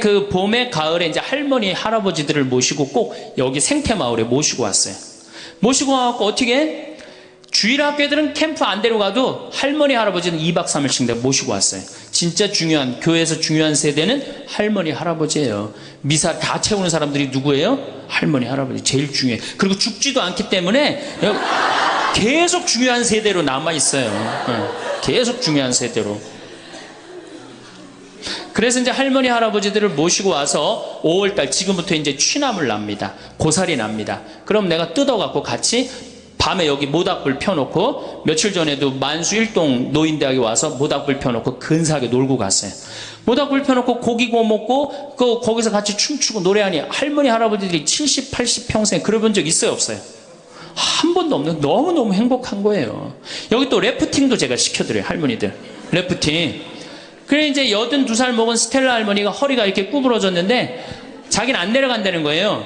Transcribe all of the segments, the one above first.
그 봄에 가을에 이제 할머니 할아버지들을 모시고 꼭 여기 생태마을에 모시고 왔어요. 모시고 와갖고 어떻게 주일학교들은 캠프 안 데려가도 할머니 할아버지는 2박 3일씩 내가 모시고 왔어요. 진짜 중요한, 교회에서 중요한 세대는 할머니 할아버지예요. 미사 다 채우는 사람들이 누구예요? 할머니 할아버지 제일 중요해. 그리고 죽지도 않기 때문에 계속 중요한 세대로 남아있어요. 계속 중요한 세대로. 그래서 이제 할머니 할아버지들을 모시고 와서 5월달 지금부터 이제 취나물 납니다. 고사리 납니다. 그럼 내가 뜯어갖고 같이 밤에 여기 모닥불 펴놓고, 며칠 전에도 만수 일동 노인대학에 와서 모닥불 펴놓고 근사하게 놀고 갔어요. 모닥불 펴놓고 고기 구워 먹고 거기서 같이 춤추고 노래하니 할머니 할아버지들이 70, 80 평생 그러본 적 있어요, 없어요? 한 번도 없는, 너무너무 행복한 거예요. 여기 또 래프팅도 제가 시켜드려요, 할머니들. 래프팅. 그래 이제 82살 먹은 스텔라 할머니가 허리가 이렇게 구부러졌는데 자기는 안 내려간다는 거예요.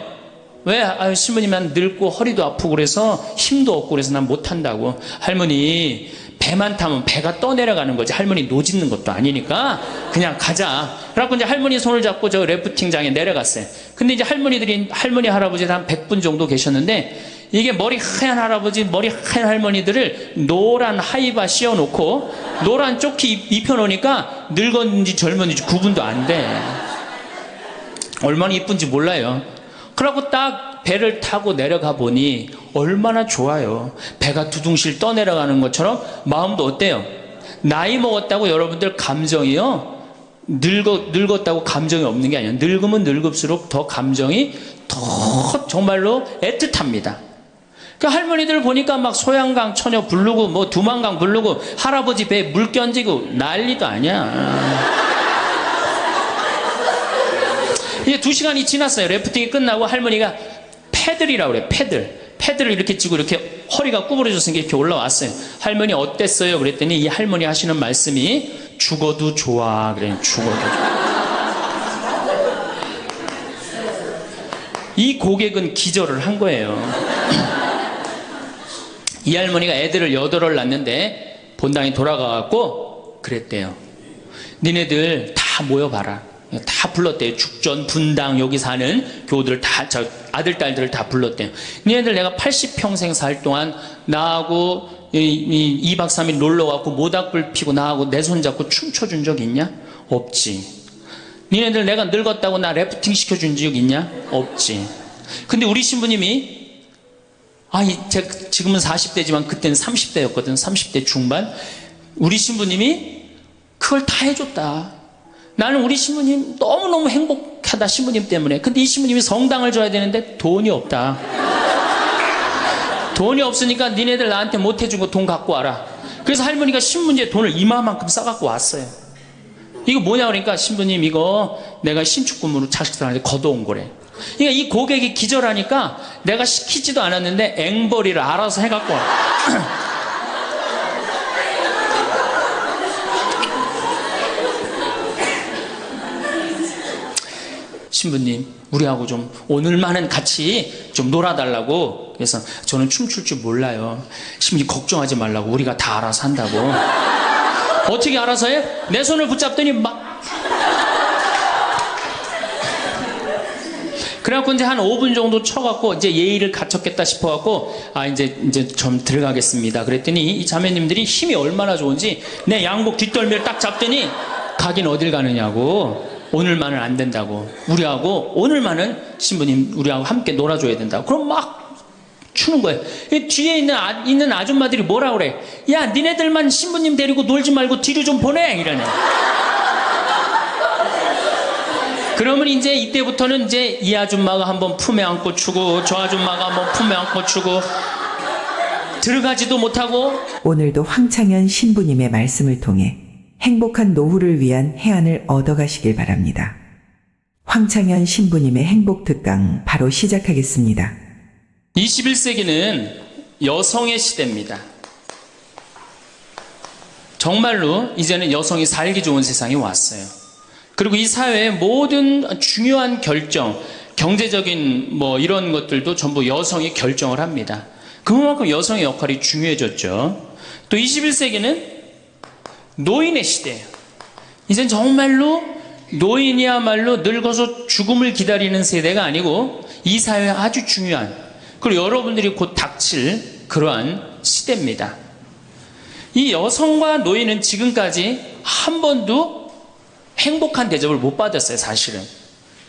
왜? 아유, 신부님은 늙고 허리도 아프고 그래서 힘도 없고 그래서 난 못한다고. 할머니 배만 타면 배가 떠내려가는 거지, 할머니 노짓는 것도 아니니까 그냥 가자. 그래갖고 이제 할머니 손을 잡고 저 래프팅장에 내려갔어요. 근데 이제 할머니 할아버지들 한 100분 정도 계셨는데, 이게 머리 하얀 할아버지, 머리 하얀 할머니들을 노란 하이바 씌워놓고 노란 조끼 입혀놓으니까 늙었는지 젊었는지 구분도 안 돼. 얼마나 이쁜지 몰라요. 그러고 딱 배를 타고 내려가 보니 얼마나 좋아요. 배가 두둥실 떠내려가는 것처럼 마음도 어때요? 나이 먹었다고 여러분들 감정이요, 늙었다고 감정이 없는 게 아니에요. 늙으면 늙을수록 더 감정이 더 정말로 애틋합니다. 그 할머니들 보니까 막 소양강 처녀 부르고 뭐 두만강 부르고 할아버지 배에 물 끼얹고 난리도 아니야. 이제 2시간이 지났어요. 래프팅이 끝나고 할머니가 패들이라고 그래요. 패들을 이렇게 쥐고 이렇게 허리가 구부러졌으니까 이렇게 올라왔어요. 할머니 어땠어요? 그랬더니 이 할머니 하시는 말씀이 죽어도 좋아. 그래요. 죽어도 좋아. 이 고객은 기절을 한 거예요. 이 할머니가 애들을 8을 낳는데 본당에 돌아가갖고 그랬대요. 니네들 다 모여봐라. 다 불렀대요. 죽전, 분당, 여기 사는 교우들 다, 아들, 딸들을 다 불렀대요. 니네들 내가 80평생 살 동안 나하고 2박 3일 놀러가고 모닥불 피고 나하고 내 손 잡고 춤춰준 적 있냐? 없지. 니네들 내가 늙었다고 나 래프팅 시켜준 적 있냐? 없지. 근데 우리 신부님이, 제가 지금은 40대지만 그때는 30대였거든. 30대 중반. 우리 신부님이 그걸 다 해줬다. 나는 우리 신부님 너무너무 행복하다, 신부님 때문에. 근데 이 신부님이 성당을 줘야 되는데 돈이 없다. 돈이 없으니까 니네들 나한테 못 해준 거 돈 갖고 와라. 그래서 할머니가 신문지에 돈을 이마만큼 싸갖고 왔어요. 이거 뭐냐 그러니까, 신부님 이거 내가 신축금으로 자식들한테 걷어온 거래. 그러니까 이 고객이 기절하니까 내가 시키지도 않았는데 앵벌이를 알아서 해갖고 와. 신부님 우리하고 좀 오늘만은 같이 좀 놀아달라고. 그래서 저는 춤출 줄 몰라요. 신부님 걱정하지 말라고, 우리가 다 알아서 한다고. 어떻게 알아서 해? 내 손을 붙잡더니 막. 그래갖고 이제 한 5분 정도 쳐갖고 이제 예의를 갖췄겠다 싶어갖고 이제 좀 들어가겠습니다. 그랬더니 이 자매님들이 힘이 얼마나 좋은지 내 양복 뒷덜미를 딱 잡더니 가긴 어딜 가느냐고. 오늘만은 안 된다고. 우리하고 오늘만은 신부님 우리하고 함께 놀아줘야 된다고. 그럼 막 추는 거예요. 뒤에 있는 아줌마들이 뭐라 그래? 야, 니네들만 신부님 데리고 놀지 말고 뒤로 좀 보내, 이러네. 그러면 이제 이때부터는 이제 이 아줌마가 한번 품에 안고 추고 저 아줌마가 한번 품에 안고 추고 들어가지도 못하고. 오늘도 황창현 신부님의 말씀을 통해 행복한 노후를 위한 해안을 얻어가시길 바랍니다. 황창현 신부님의 행복특강 바로 시작하겠습니다. 21세기는 여성의 시대입니다. 정말로 이제는 여성이 살기 좋은 세상이 왔어요. 그리고 이 사회의 모든 중요한 결정, 경제적인 뭐 이런 것들도 전부 여성이 결정을 합니다. 그만큼 여성의 역할이 중요해졌죠. 또 21세기는 노인의 시대예요. 이젠 정말로 노인이야말로 늙어서 죽음을 기다리는 세대가 아니고 이 사회에 아주 중요한, 그리고 여러분들이 곧 닥칠 그러한 시대입니다. 이 여성과 노인은 지금까지 한 번도 행복한 대접을 못 받았어요. 사실은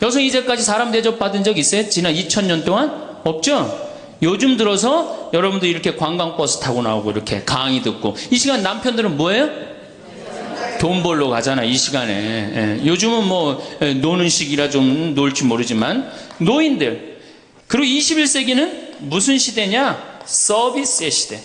여성 이제까지 사람 대접 받은 적 있어요? 지난 2000년 동안? 없죠? 요즘 들어서 여러분들 이렇게 관광버스 타고 나오고 이렇게 강의 듣고, 이 시간 남편들은 뭐예요? 돈 벌러 가잖아, 이 시간에. 요즘은 뭐 노는 시기라 좀 놀지 모르지만, 노인들. 그리고 21세기는 무슨 시대냐? 서비스의 시대.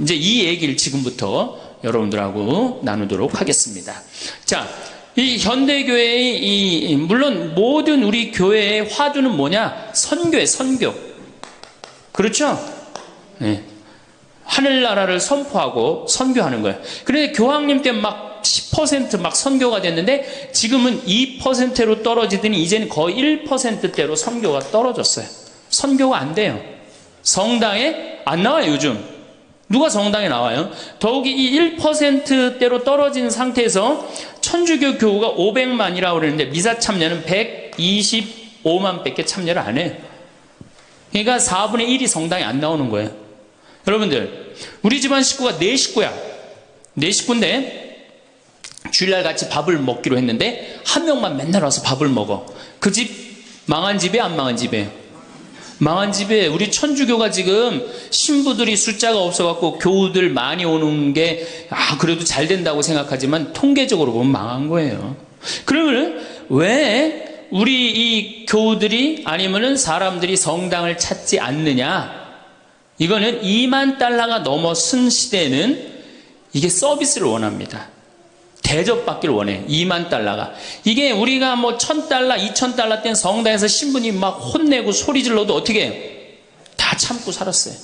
이제 이 얘기를 지금부터 여러분들하고 나누도록 하겠습니다. 자, 이 현대교회의 물론 모든 우리 교회의 화두는 뭐냐? 선교예요, 선교. 그렇죠? 네. 하늘나라를 선포하고 선교하는 거예요. 그런데 교황님 때 막 10% 막 선교가 됐는데 지금은 2%로 떨어지더니 이제는 거의 1%대로 선교가 떨어졌어요. 선교가 안 돼요. 성당에 안 나와요, 요즘. 누가 성당에 나와요? 더욱이 이 1%대로 떨어진 상태에서 천주교 교우가 500만이라고 그러는데 미사 참여는 125만 밖에 참여를 안 해요. 그러니까 4분의 1이 성당에 안 나오는 거예요. 여러분들, 우리 집안 식구가 4식구야. 4식구인데 주일날 같이 밥을 먹기로 했는데 한 명만 맨날 와서 밥을 먹어. 그 집 망한 집에 안 망한 집에? 망한 집에. 우리 천주교가 지금 신부들이 숫자가 없어갖고 교우들 많이 오는 게 그래도 잘 된다고 생각하지만 통계적으로 보면 망한 거예요. 그러면 왜 우리 이 교우들이 아니면은 사람들이 성당을 찾지 않느냐? 이거는 2만 달러가 넘어선 시대에는 이게 서비스를 원합니다. 대접받기를 원해. 2만 달러가. 이게 우리가 뭐 1000달러, 2000달러 땐 성당에서 신부님 막 혼내고 소리 질러도 어떻게 해요? 다 참고 살았어요.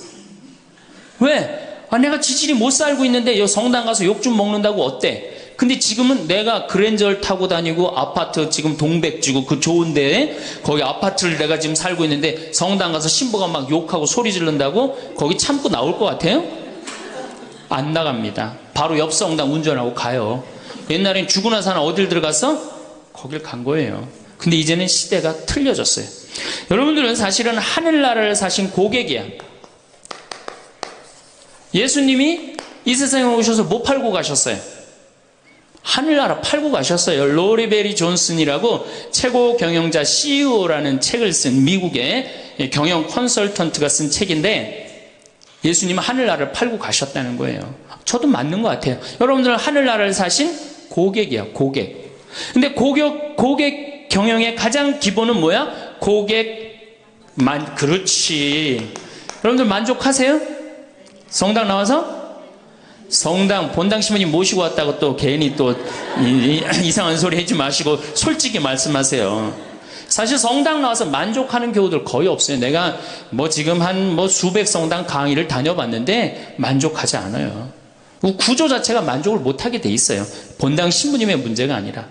왜? 내가 지질이 못 살고 있는데 여 성당 가서 욕 좀 먹는다고 어때? 근데 지금은 내가 그랜저를 타고 다니고 아파트 지금 동백지구 그 좋은 데에 거기 아파트를 내가 지금 살고 있는데 성당 가서 신부가 막 욕하고 소리 지른다고 거기 참고 나올 것 같아요? 안 나갑니다. 바로 옆 성당 운전하고 가요. 옛날엔 죽으나 사나 어딜 들어갔어? 거길 간 거예요. 근데 이제는 시대가 틀려졌어요. 여러분들은 사실은 하늘나라를 사신 고객이야. 예수님이 이 세상에 오셔서 뭐 팔고 가셨어요? 하늘나라 팔고 가셨어요. 로리베리 존슨이라고 최고 경영자 CEO라는 책을 쓴 미국의 경영 컨설턴트가 쓴 책인데 예수님은 하늘나라를 팔고 가셨다는 거예요. 저도 맞는 것 같아요. 여러분들은 하늘나라를 사신 고객이야, 고객. 근데 고객 경영의 가장 기본은 뭐야? 그렇지. 여러분들 만족하세요? 성당 나와서? 성당, 본당 신부님 모시고 왔다고 또 괜히 또 이상한 소리 하지 마시고 솔직히 말씀하세요. 사실 성당 나와서 만족하는 교우들 거의 없어요. 내가 뭐 지금 한 수백 성당 강의를 다녀봤는데 만족하지 않아요. 구조 자체가 만족을 못하게 돼 있어요. 본당 신부님의 문제가 아니라.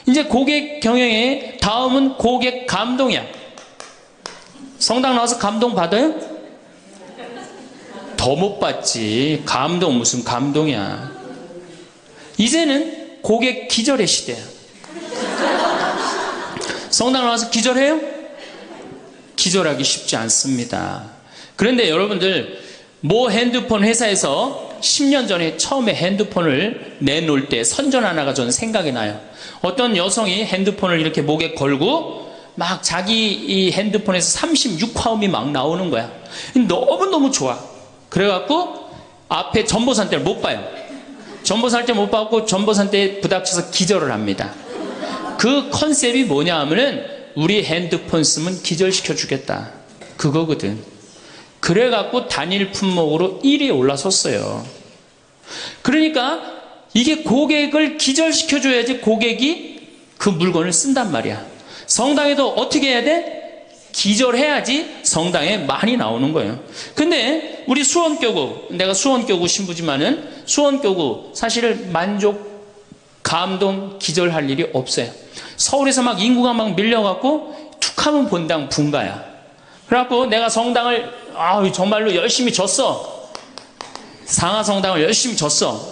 이제 고객 경영의 다음은 고객 감동이야. 성당 나와서 감동 받아요? 더 못 받지. 감동 무슨 감동이야. 이제는 고객 기절의 시대야. 성당 나와서 기절해요? 기절하기 쉽지 않습니다. 그런데 여러분들 모 핸드폰 회사에서 10년 전에 처음에 핸드폰을 내놓을 때 선전 하나가 저는 생각이 나요. 어떤 여성이 핸드폰을 이렇게 목에 걸고 막 자기 이 핸드폰에서 36화음이 막 나오는 거야. 너무너무 좋아. 그래갖고 앞에 전보산 때를 못 봐요. 전보산 때 못 받고 전보산 때 부닥쳐서 기절을 합니다. 그 컨셉이 뭐냐 하면은 우리 핸드폰 쓰면 기절시켜 주겠다. 그거거든. 그래갖고 단일 품목으로 1위에 올라섰어요. 그러니까 이게 고객을 기절시켜줘야지 고객이 그 물건을 쓴단 말이야. 성당에도 어떻게 해야 돼? 기절해야지 성당에 많이 나오는 거예요. 근데 우리 수원교구, 내가 수원교구 신부지만은 수원교구 사실 만족, 감동, 기절할 일이 없어요. 서울에서 막 인구가 막 밀려갖고 툭하면 본당 분가야. 그래갖고 내가 성당을 정말로 열심히 줬어. 상하성당을 열심히 졌어.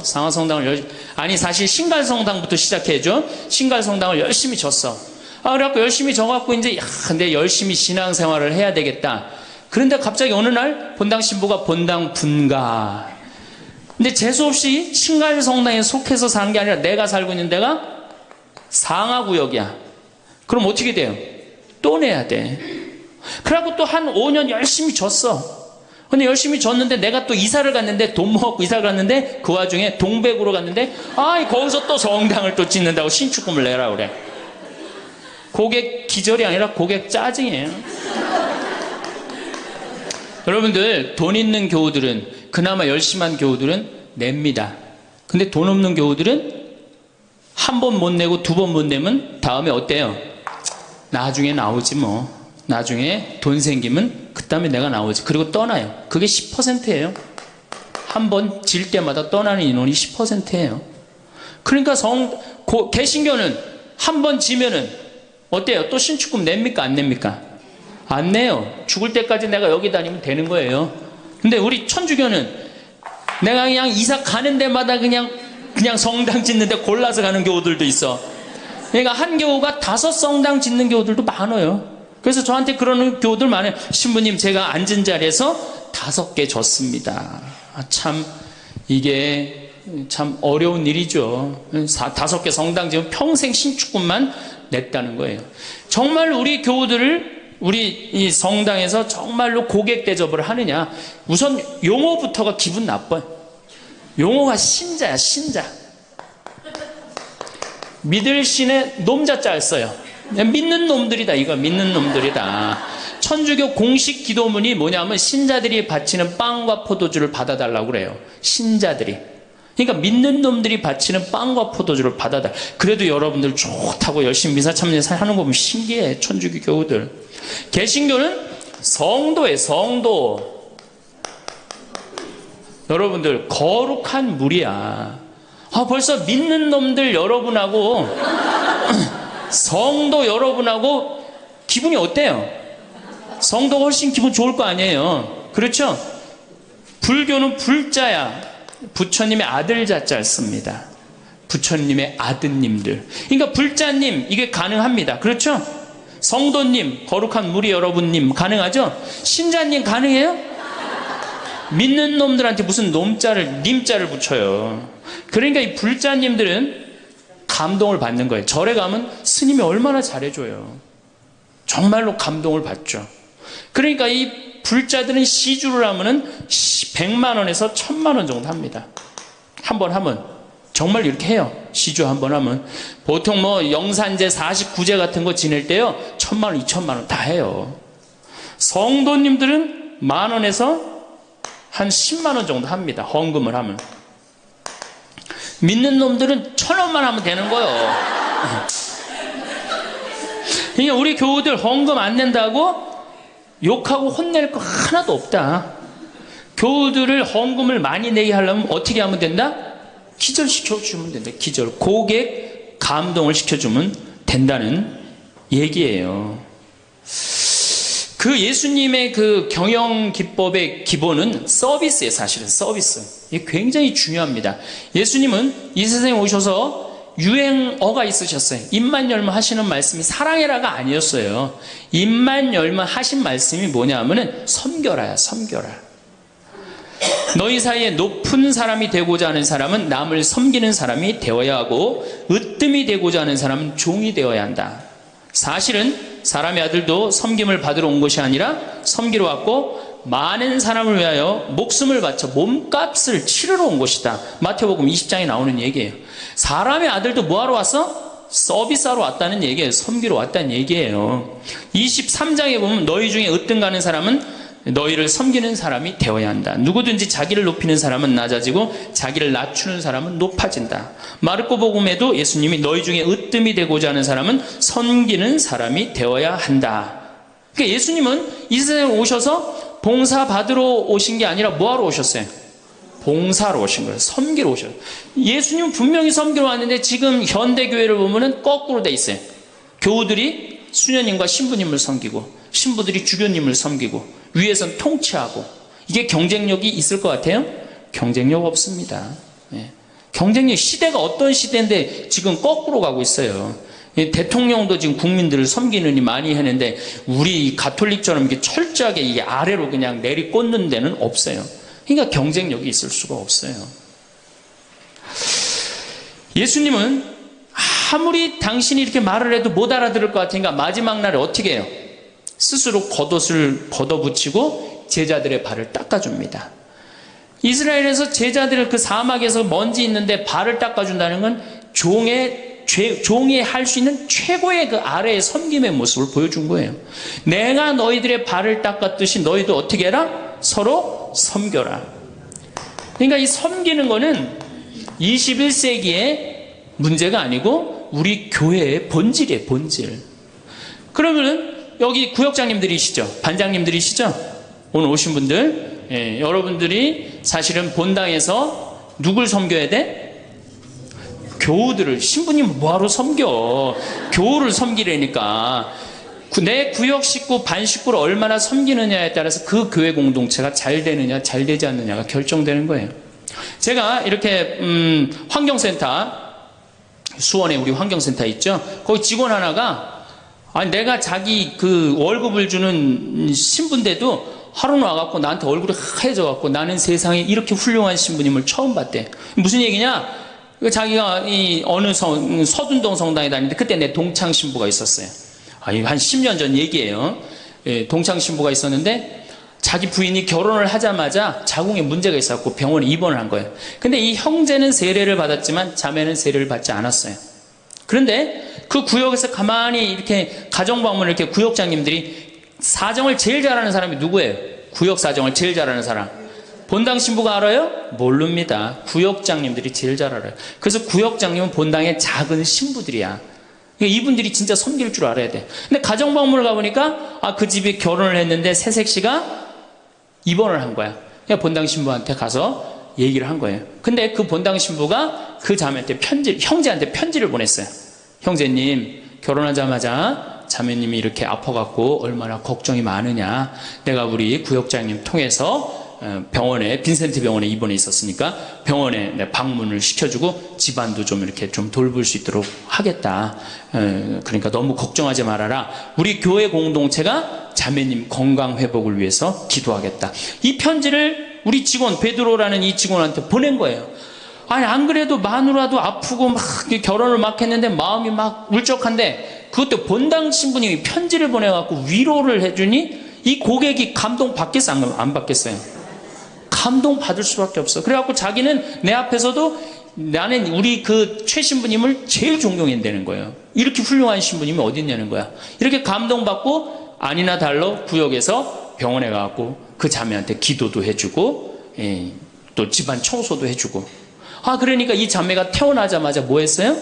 아니 사실 신갈성당부터 시작해줘. 신갈성당을 열심히 졌어. 그래갖고 열심히 져갖고 이제 근데 열심히 신앙생활을 해야 되겠다. 그런데 갑자기 어느 날 본당 신부가 본당 분가. 근데 재수없이 신갈성당에 속해서 사는 게 아니라 내가 살고 있는 데가 상하구역이야. 그럼 어떻게 돼요? 또 내야 돼. 그래갖고 또 한 5년 열심히 졌어. 근데 열심히 졌는데 내가 또 이사를 갔는데 돈 모았고 이사를 갔는데 그 와중에 동백으로 갔는데 거기서 또 성당을 또 짓는다고 신축금을 내라 그래. 고객 기절이 아니라 고객 짜증이에요. 여러분들 돈 있는 교우들은 그나마 열심한 교우들은 냅니다. 근데 돈 없는 교우들은 한 번 못 내고 두 번 못 내면 다음에 어때요? 나중에 나오지 뭐. 나중에 돈 생기면 그다음에 내가 나오지. 그리고 떠나요. 그게 10%예요. 한 번 질 때마다 떠나는 인원이 10%예요. 그러니까 개신교는 한 번 지면은 어때요? 또 신축금 냅니까? 안 냅니까? 안 내요. 죽을 때까지 내가 여기 다니면 되는 거예요. 근데 우리 천주교는 내가 그냥 이사 가는 데마다 그냥 성당 짓는데 골라서 가는 교우들도 있어. 그러니까 한 교우가 5 성당 짓는 교우들도 많아요. 그래서 저한테 그러는 교우들 많아요. 신부님, 제가 앉은 자리에서 5개 졌습니다. 참 이게 참 어려운 일이죠. 5개 성당 지면 평생 신축금만 냈다는 거예요. 정말 우리 교우들을 우리 이 성당에서 정말로 고객 대접을 하느냐. 우선 용어부터가 기분 나빠요. 용어가 신자야, 신자. 믿을 신의 놈자자를 써요. 믿는 놈들이다, 이거. 믿는 놈들이다. 천주교 공식 기도문이 뭐냐면 신자들이 바치는 빵과 포도주를 받아달라고 그래요. 신자들이. 그러니까 믿는 놈들이 바치는 빵과 포도주를 받아달라. 그래도 여러분들 좋다고 열심히 미사 참여해서 하는 거 보면 신기해. 천주교 교우들. 개신교는 성도예요. 성도. 여러분들 거룩한 물이야. 벌써 믿는 놈들 여러분하고 성도 여러분하고 기분이 어때요? 성도가 훨씬 기분 좋을 거 아니에요. 그렇죠? 불교는 불자야. 부처님의 아들 자자를 씁니다. 부처님의 아드님들. 그러니까 불자님 이게 가능합니다. 그렇죠? 성도님, 거룩한 무리 여러분님 가능하죠? 신자님 가능해요? 믿는 놈들한테 무슨 놈자를, 님자를 붙여요. 그러니까 이 불자님들은 감동을 받는 거예요. 절에 가면 스님이 얼마나 잘해줘요. 정말로 감동을 받죠. 그러니까 이 불자들은 시주를 하면은 100만 원에서 1000만 원 정도 합니다. 한 번 하면. 정말 이렇게 해요. 시주 한 번 하면. 보통 뭐 영산제 49제 같은 거 지낼 때요. 1000만 원, 2000만 원 다 해요. 성도님들은 10,000원에서 한 10만 원 정도 합니다. 헌금을 하면. 믿는 놈들은 1,000원만 하면 되는 거예요. 그러니까 우리 교우들 헌금 안 낸다고 욕하고 혼낼 거 하나도 없다. 교우들을 헌금을 많이 내게 하려면 어떻게 하면 된다? 기절시켜주면 된다. 기절. 고객 감동을 시켜주면 된다는 얘기예요. 그 예수님의 그 경영 기법의 기본은 서비스예요. 사실은 서비스. 이게 굉장히 중요합니다. 예수님은 이 세상에 오셔서 유행어가 있으셨어요. 입만 열면 하시는 말씀이 사랑해라가 아니었어요. 입만 열면 하신 말씀이 뭐냐 하면은 섬겨라야, 섬겨라. 너희 사이에 높은 사람이 되고자 하는 사람은 남을 섬기는 사람이 되어야 하고 으뜸이 되고자 하는 사람은 종이 되어야 한다. 사실은 사람의 아들도 섬김을 받으러 온 것이 아니라 섬기러 왔고 많은 사람을 위하여 목숨을 바쳐 몸값을 치르러 온 것이다. 마태복음 20장에 나오는 얘기예요. 사람의 아들도 뭐하러 왔어? 서비스하러 왔다는 얘기예요. 섬기러 왔다는 얘기예요. 23장에 보면 너희 중에 으뜸 가는 사람은 너희를 섬기는 사람이 되어야 한다. 누구든지 자기를 높이는 사람은 낮아지고 자기를 낮추는 사람은 높아진다. 마르코 복음에도 예수님이 너희 중에 으뜸이 되고자 하는 사람은 섬기는 사람이 되어야 한다. 그러니까 예수님은 이 세상에 오셔서 봉사 받으러 오신 게 아니라 뭐하러 오셨어요? 봉사로 오신 거예요. 섬기러 오셨어요. 예수님은 분명히 섬기러 왔는데 지금 현대교회를 보면은 거꾸로 돼 있어요. 교우들이 수녀님과 신부님을 섬기고 신부들이 주교님을 섬기고 위에선 통치하고 이게 경쟁력이 있을 것 같아요? 경쟁력 없습니다. 예. 경쟁력, 시대가 어떤 시대인데 지금 거꾸로 가고 있어요. 대통령도 지금 국민들을 섬기느니 많이 했는데 우리 가톨릭처럼 이렇게 철저하게 이게 아래로 그냥 내리꽂는 데는 없어요. 그러니까 경쟁력이 있을 수가 없어요. 예수님은 아무리 당신이 이렇게 말을 해도 못 알아들을 것 같으니까 마지막 날에 어떻게 해요? 스스로 겉옷을 걷어붙이고 제자들의 발을 닦아줍니다. 이스라엘에서 제자들을 그 사막에서 먼지 있는데 발을 닦아준다는 건 종이 할 수 있는 최고의 그 아래의 섬김의 모습을 보여준 거예요. 내가 너희들의 발을 닦았듯이 너희도 어떻게 해라? 서로 섬겨라. 그러니까 이 섬기는 거는 21세기의 문제가 아니고 우리 교회의 본질이에요, 본질. 그러면은 여기 구역장님들이시죠? 반장님들이시죠? 오늘 오신 분들, 예, 여러분들이 사실은 본당에서 누굴 섬겨야 돼? 교우들을. 신부님 뭐하러 섬겨? 교우를 섬기라니까. 내 구역 식구, 반 식구를 얼마나 섬기느냐에 따라서 그 교회 공동체가 잘 되느냐, 잘 되지 않느냐가 결정되는 거예요. 제가 이렇게 환경센터, 수원에 우리 환경센터 있죠? 거기 직원 하나가 아니 내가 자기 그 월급을 주는 신부인데도 하루 와갖고 나한테 얼굴이 하얘져갖고 나는 세상에 이렇게 훌륭한 신부님을 처음 봤대. 무슨 얘기냐? 자기가 이 어느 서둔동 성당에 다니는데 그때 내 동창 신부가 있었어요. 한 10년 전 얘기예요. 예, 동창 신부가 있었는데 자기 부인이 결혼을 하자마자 자궁에 문제가 있었고 병원에 입원을 한 거예요. 근데 이 형제는 세례를 받았지만 자매는 세례를 받지 않았어요. 그런데 그 구역에서 가만히 이렇게 가정방문을 이렇게 구역장님들이 사정을 제일 잘하는 사람이 누구예요? 구역 사정을 제일 잘하는 사람. 본당 신부가 알아요? 모릅니다. 구역장님들이 제일 잘 알아요. 그래서 구역장님은 본당의 작은 신부들이야. 이분들이 진짜 섬길 줄 알아야 돼. 근데 가정방문을 가보니까 그 집이 결혼을 했는데 새색시가 입원을 한 거야. 그냥 본당 신부한테 가서 얘기를 한 거예요. 근데 그 본당 신부가 그 자매한테 형제한테 편지를 보냈어요. 형제님, 결혼하자마자 자매님이 이렇게 아파갖고 얼마나 걱정이 많으냐. 내가 우리 구역장님 통해서 병원에, 빈센트 병원에 입원해 있었으니까 병원에 방문을 시켜주고 집안도 좀 이렇게 좀 돌볼 수 있도록 하겠다. 그러니까 너무 걱정하지 말아라. 우리 교회 공동체가 자매님 건강 회복을 위해서 기도하겠다. 이 편지를 우리 직원, 베드로라는 이 직원한테 보낸 거예요. 아니, 안 그래도 마누라도 아프고 막 결혼을 막 했는데 마음이 막 울적한데 그것도 본당 신부님이 편지를 보내갖고 위로를 해주니 이 고객이 감동 받겠어? 안 받겠어요? 감동 받을 수밖에 없어. 그래갖고 자기는 내 앞에서도 나는 우리 그 최 신부님을 제일 존경한다는 거예요. 이렇게 훌륭한 신부님이 어디 있냐는 거야. 이렇게 감동받고 아니나 달러 구역에서 병원에 가갖고 그 자매한테 기도도 해주고 또 집안 청소도 해주고. 그러니까 이 자매가 태어나자마자 뭐 했어요?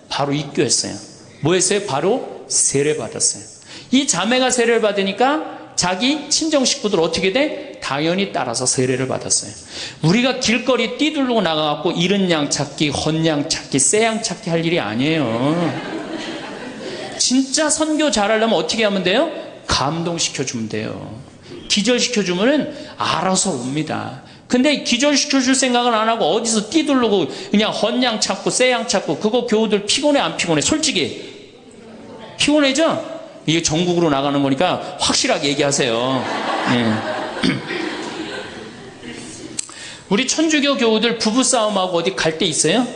바로 입교했어요. 뭐 했어요? 바로 세례 받았어요. 이 자매가 세례를 받으니까 자기 친정 식구들 어떻게 돼? 당연히 따라서 세례를 받았어요. 우리가 길거리 뛰들고 나가갖고 잃은 양 찾기, 헌 양 찾기, 새 양 찾기 할 일이 아니에요. 진짜 선교 잘하려면 어떻게 하면 돼요? 감동시켜주면 돼요. 기절시켜주면은 알아서 옵니다. 근데 기절시켜줄 생각은 안 하고 어디서 뛰들르고 그냥 헌양 찾고 새 양 찾고 그거 교우들 피곤해 안 피곤해? 솔직히 피곤해죠? 이게 전국으로 나가는 거니까 확실하게 얘기하세요. 우리 천주교 교우들 부부싸움하고 어디 갈 데 있어요?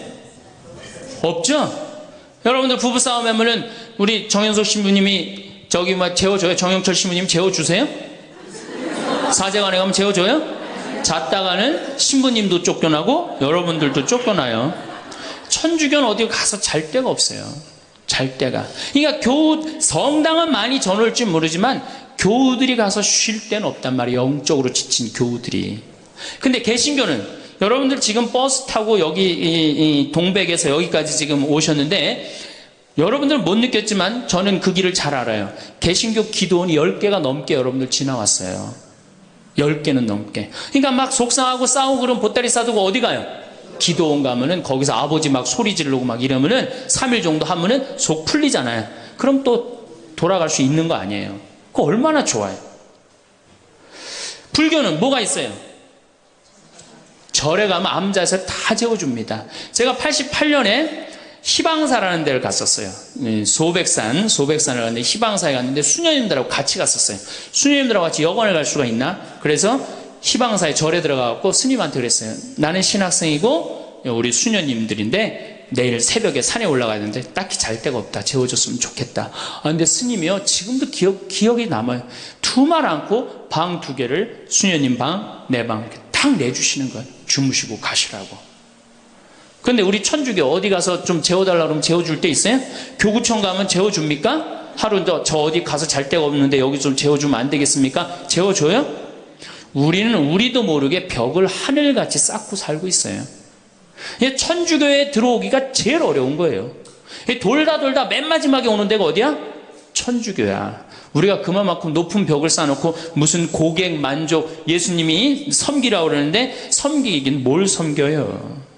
없죠? 여러분들 부부싸움 하면은 우리 정현석 신부님이 저기 재워줘요? 정영철 신부님 재워주세요? 사제관에 가면 재워줘요? 잤다가는 신부님도 쫓겨나고 여러분들도 쫓겨나요. 천주교는 어디 가서 잘 데가 없어요. 잘 데가. 그러니까 성당은 많이 전올지 모르지만 교우들이 가서 쉴 데는 없단 말이에요. 영적으로 지친 교우들이. 근데 개신교는 여러분들 지금 버스 타고 여기 이 동백에서 여기까지 지금 오셨는데 여러분들 못 느꼈지만 저는 그 길을 잘 알아요. 개신교 기도원이 10개가 넘게 여러분들 지나왔어요. 10개는 넘게. 그러니까 막 속상하고 싸우고 그러면 보따리 싸두고 어디 가요? 기도원 가면은 거기서 아버지 막 소리 지르고 막 이러면은 3일 정도 하면은 속 풀리잖아요. 그럼 또 돌아갈 수 있는 거 아니에요. 그거 얼마나 좋아요. 불교는 뭐가 있어요? 절에 가면 암자에서 다 재워줍니다. 제가 88년에 희방사라는 데를 갔었어요. 소백산을 갔는데 희방사에 갔는데 수녀님들하고 같이 갔었어요. 수녀님들하고 같이 여관을 갈 수가 있나? 그래서 희방사에 절에 들어가갖고 스님한테 그랬어요. 나는 신학생이고 우리 수녀님들인데 내일 새벽에 산에 올라가야 되는데 딱히 잘 데가 없다. 재워줬으면 좋겠다. 근데 스님이요, 지금도 기억이 남아요. 두말 않고 방 2개를 수녀님 방, 내 방 이렇게 딱 내주시는 거예요. 주무시고 가시라고. 근데 우리 천주교 어디 가서 좀 재워달라고 그러면 재워줄 때 있어요? 교구청 가면 재워줍니까? 하루 저 어디 가서 잘 데가 없는데 여기 좀 재워주면 안 되겠습니까? 재워줘요? 우리는 우리도 모르게 벽을 하늘같이 쌓고 살고 있어요. 천주교에 들어오기가 제일 어려운 거예요. 돌다 맨 마지막에 오는 데가 어디야? 천주교야. 우리가 그만큼 높은 벽을 쌓아놓고 무슨 고객 만족, 예수님이 섬기라고 그러는데 섬기긴 뭘 섬겨요?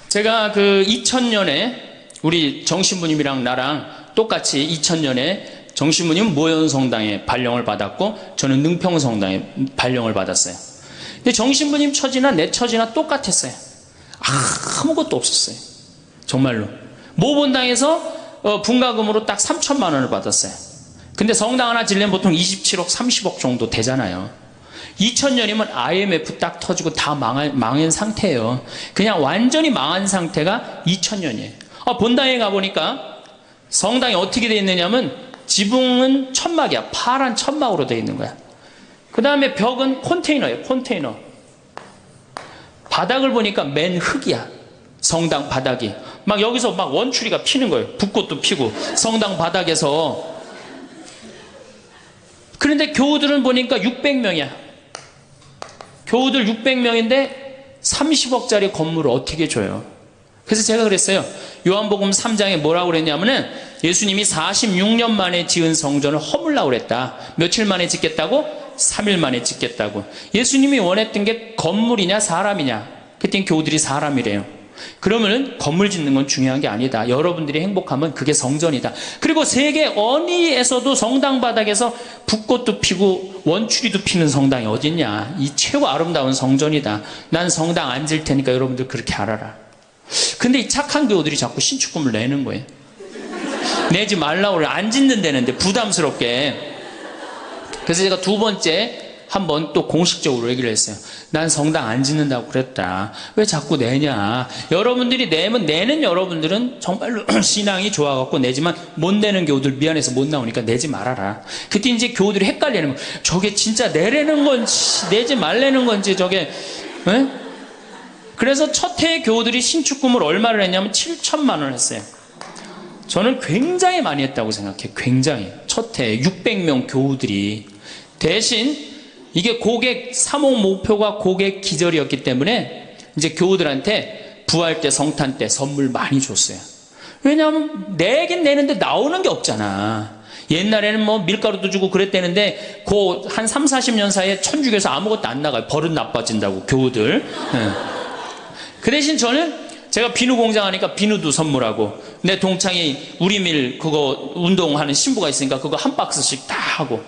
제가 그 2000년에 우리 정신부님이랑 나랑 똑같이 2000년에 정신부님 모현성당에 발령을 받았고 저는 능평성당에 발령을 받았어요. 근데 정신부님 처지나 내 처지나 똑같았어요. 아무것도 없었어요. 정말로. 모본당에서 분가금으로 딱 3천만 원을 받았어요. 근데 성당 하나 지려면 보통 27억, 30억 정도 되잖아요. 2000년이면 IMF 딱 터지고 다 망한 상태예요. 그냥 완전히 망한 상태가 2000년이에요. 본당에 가보니까 성당이 어떻게 되어 있느냐면 지붕은 천막이야. 파란 천막으로 되어 있는 거야. 그 다음에 벽은 컨테이너예요. 컨테이너. 바닥을 보니까 맨 흙이야. 성당 바닥이. 막 여기서 막 원추리가 피는 거예요. 붓꽃도 피고 성당 바닥에서. 그런데 교우들은 보니까 600명이야. 교우들 600명인데 30억짜리 건물을 어떻게 줘요? 그래서 제가 그랬어요. 요한복음 3장에 뭐라고 그랬냐면은 예수님이 46년 만에 지은 성전을 허물라고 그랬다. 며칠 만에 짓겠다고? 3일 만에 짓겠다고. 예수님이 원했던 게 건물이냐 사람이냐? 그땐 교우들이 사람이래요. 그러면은 건물 짓는 건 중요한 게 아니다. 여러분들이 행복하면 그게 성전이다. 그리고 세계 어디에서도 성당 바닥에서 붓꽃도 피고 원추리도 피는 성당이 어딨냐. 이 최고 아름다운 성전이다. 난 성당 안 질 테니까 여러분들 그렇게 알아라. 근데 이 착한 교우들이 자꾸 신축금을 내는 거예요. 내지 말라고 그래. 안 짓는다는데 부담스럽게. 그래서 제가 두 번째 한번 또 공식적으로 얘기를 했어요. 난 성당 안 짓는다고 그랬다. 왜 자꾸 내냐. 여러분들이 내는 여러분들은 정말로 신앙이 좋아갖고 내지만 못 내는 교우들 미안해서 못 나오니까 내지 말아라. 그때 이제 교우들이 헷갈리는 거예요. 저게 진짜 내라는 건지 내지 말라는 건지 저게. 에? 그래서 첫 해에 교우들이 신축금을 얼마를 했냐면 7천만 원을 했어요. 저는 굉장히 많이 했다고 생각해요. 굉장히. 첫 해에 600명 교우들이. 대신 이게 고객 사목 목표가 고객 기절이었기 때문에 이제 교우들한테 부활 때 성탄 때 선물 많이 줬어요. 왜냐하면 내긴 내는데 나오는 게 없잖아. 옛날에는 뭐 밀가루도 주고 그랬대는데 그 한 3, 40년 사이에 천주교에서 아무것도 안 나가요. 버릇 나빠진다고 교우들. 그 대신 저는 제가 비누 공장 하니까 비누도 선물하고 내 동창이 우리밀 그거 운동하는 신부가 있으니까 그거 한 박스씩 다 하고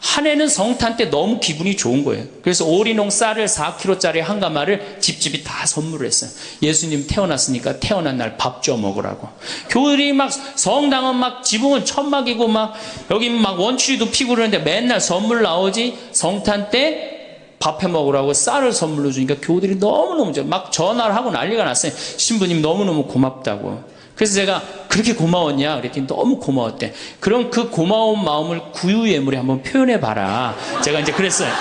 한 해는 성탄 때 너무 기분이 좋은 거예요. 그래서 오리농 쌀을 4kg짜리 한 가마를 집집이 다 선물을 했어요. 예수님 태어났으니까 태어난 날 밥 줘 먹으라고. 교우들이 막 성당은 막 지붕은 천막이고 막 여기 막 원추리도 피고 그러는데 맨날 선물 나오지. 성탄 때 밥 해 먹으라고 쌀을 선물로 주니까 교우들이 너무너무 막 전화를 하고 난리가 났어요. 신부님 너무너무 고맙다고. 그래서 제가 그렇게 고마웠냐 그랬더니 너무 고마웠대. 그럼 그 고마운 마음을 구유예물에 한번 표현해봐라. 제가 이제 그랬어요.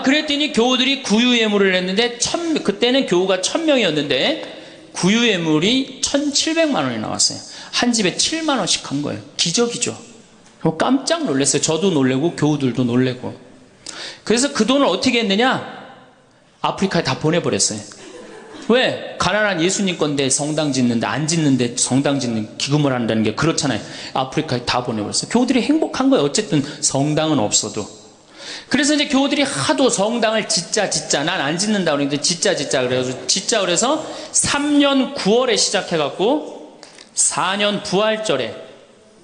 그랬더니 교우들이 구유예물을 했는데 그때는 교우가 1000명이었는데 구유예물이 1700만 원이 나왔어요. 한 집에 7만 원씩 한 거예요. 기적이죠. 깜짝 놀랐어요. 저도 놀래고 교우들도 놀래고. 그래서 그 돈을 어떻게 했느냐? 아프리카에 다 보내버렸어요. 왜? 가난한 예수님 건데 성당 짓는데 안 짓는데 성당 짓는 기금을 한다는 게 그렇잖아요. 아프리카에 다 보내버렸어요. 교우들이 행복한 거예요. 어쨌든 성당은 없어도. 그래서 이제 교우들이 하도 성당을 짓자 난 안 짓는다 그러는데 짓자 그래서 3년 9월에 시작해갖고 4년 부활절에